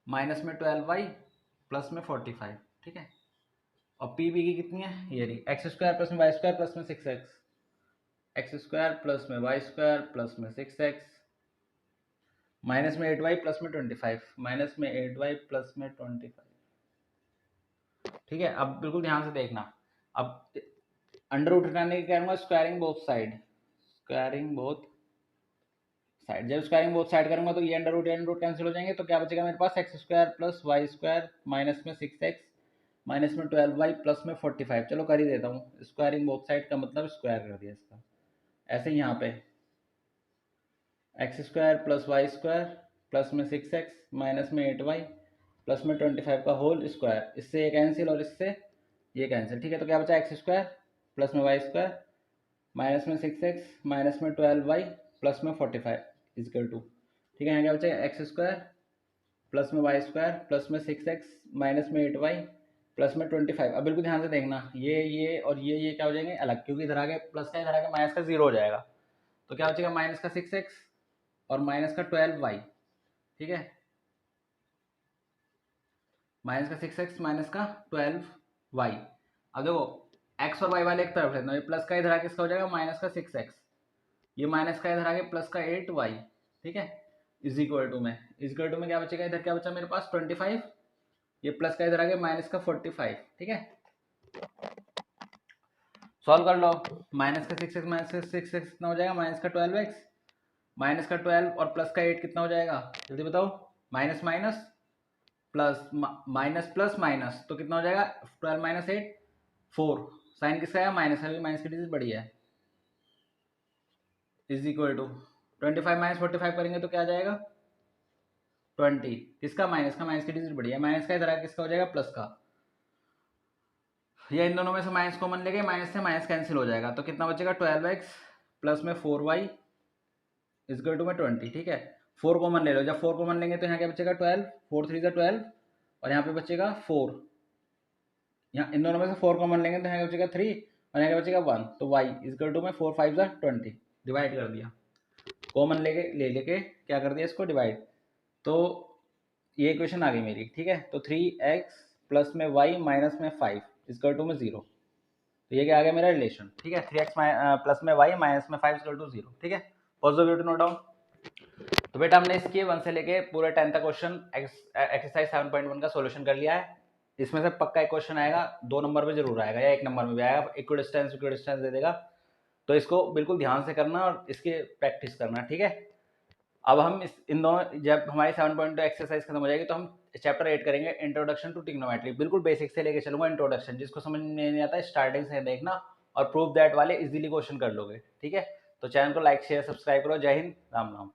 माइनस में 12y प्लस में 45। ठीक है, और पी बी की कितनी है, ये रही एक्स स्क्वायर प्लस में वाई स्क्वायर प्लस में 6x एक्स स्क्वायर प्लस में वाई स्क्वायर प्लस में 6x माइनस में 8y प्लस में 25 माइनस में 8y प्लस में 25। ठीक है, अब बिल्कुल ध्यान से देखना। अब अंडर रूट हटाने की क्या करूँगा, squaring both side. Squaring both side, जब स्क्वायरिंग बोथ साइड करूंगा तो ये अंडर रूट कैंसिल हो जाएंगे। तो क्या बचेगा मेरे पास x square plus y square minus में 6x माइनस में 12y प्लस में 45। चलो कर ही देता हूँ, स्क्वायरिंग बोथ साइड का मतलब स्क्वायर कर दिया इसका। ऐसे ही यहाँ पे x square plus y square plus में 6x माइनस में 8y प्लस में 25 का होल स्क्वायर। इससे ये कैंसिल और इससे ये कैंसिल। ठीक है, तो क्या बचा एक्स स्क्वायर प्लस में वाई स्क्वायर माइनस में 6x माइनस में 12y प्लस में 45 इजकल टू। ठीक है, यहाँ क्या बचा एक्स स्क्वायर प्लस में वाई स्क्वायर प्लस में 6x माइनस में 8y प्लस में 25। अब बिल्कुल ध्यान से देखना, ये और ये क्या हो जाएंगे अलग, क्योंकि इधर आगे प्लस का इधर आगे माइनस का 0 हो जाएगा। तो क्या बचेगा माइनस का 6x और माइनस का 12y। ठीक है, माइनस का 6x माइनस का 12y। अब देखो x और y वाले एक तरफ लेना, ये प्लस का इधर आगे किसका हो जाएगा माइनस का 6x, ये माइनस का इधर आगे प्लस का 8y। ठीक है, इज इक्वल टू में क्या बचेगा, इधर क्या बचा मेरे पास 25, ये प्लस का इधर आगे माइनस का 45। ठीक है, सॉल्व कर लो। माइनस का 6x माइनस का 6x कितना हो जाएगा माइनस का 12x माइनस का 12 और प्लस का 8 कितना हो जाएगा जल्दी बताओ, minus minus plus minus plus minus तो कितना हो जाएगा 12 माइनस 8 4। साइन किसका है माइनस है, माइनस की डिजिट बड़ी है। इज इक्वल टू 25 माइनस 45 करेंगे तो क्या आ जाएगा 20। किसका माइनस का, माइनस की डिजिट बड़ी है। माइनस का इधर आगे किसका हो जाएगा प्लस का, या इन दोनों में से माइनस कॉमन लेके माइनस से माइनस कैंसिल हो जाएगा। तो कितना बचेगा 12x प्लस में 4y इजकल टू में 20। ठीक है, 4 कॉमन ले लो, जब 4 कॉमन लेंगे तो यहाँ क्या बचेगा 12, 4 3 से 12 और यहाँ पे बचेगा 4। यहाँ इन दोनों में से 4 कॉमन लेंगे तो यहाँ क्या बचेगा 3 और यहाँ क्या बचेगा 1। तो y इजकल टू में 4 5 से 20 डिवाइड कर दिया, कॉमन लेके क्या कर दिया इसको डिवाइड। तो ये इक्वेशन आ गई मेरी। ठीक है, तो 3x प्लस में y माइनस में 5 इजकल टू में 0। तो ये क्या आ गया मेरा रिलेशन। ठीक है, 3x प्लस में y माइनस में 5 इजकल टू 0। ठीक है, पॉजिटिव टू नोट डाउन। तो बेटा हमने इसके 1 से लेके पूरे 10 तक क्वेश्चन एक्सरसाइज 7.1 का सॉल्यूशन कर लिया है। इसमें से पक्का एक क्वेश्चन आएगा 2 नंबर में जरूर आएगा या 1 नंबर में भी आएगा, इक्वल डिस्टेंस दे देगा। तो इसको बिल्कुल ध्यान से करना और इसकी प्रैक्टिस करना। ठीक है, अब हम इन दोनों जब हमारी 7.2 एक्सरसाइज खत्म हो जाएगी तो हम चैप्टर 8 करेंगे इंट्रोडक्शन टू ट्रिग्नोमेट्री। बिल्कुल बेसिक से लेके चलूंगा इंट्रोडक्शन, जिसको समझ में नहीं आता स्टार्टिंग से देखना और प्रूफ दैट वाले इजीली क्वेश्चन कर लोगे। ठीक है, तो चैनल को लाइक शेयर सब्सक्राइब करो। जय हिंद, राम राम।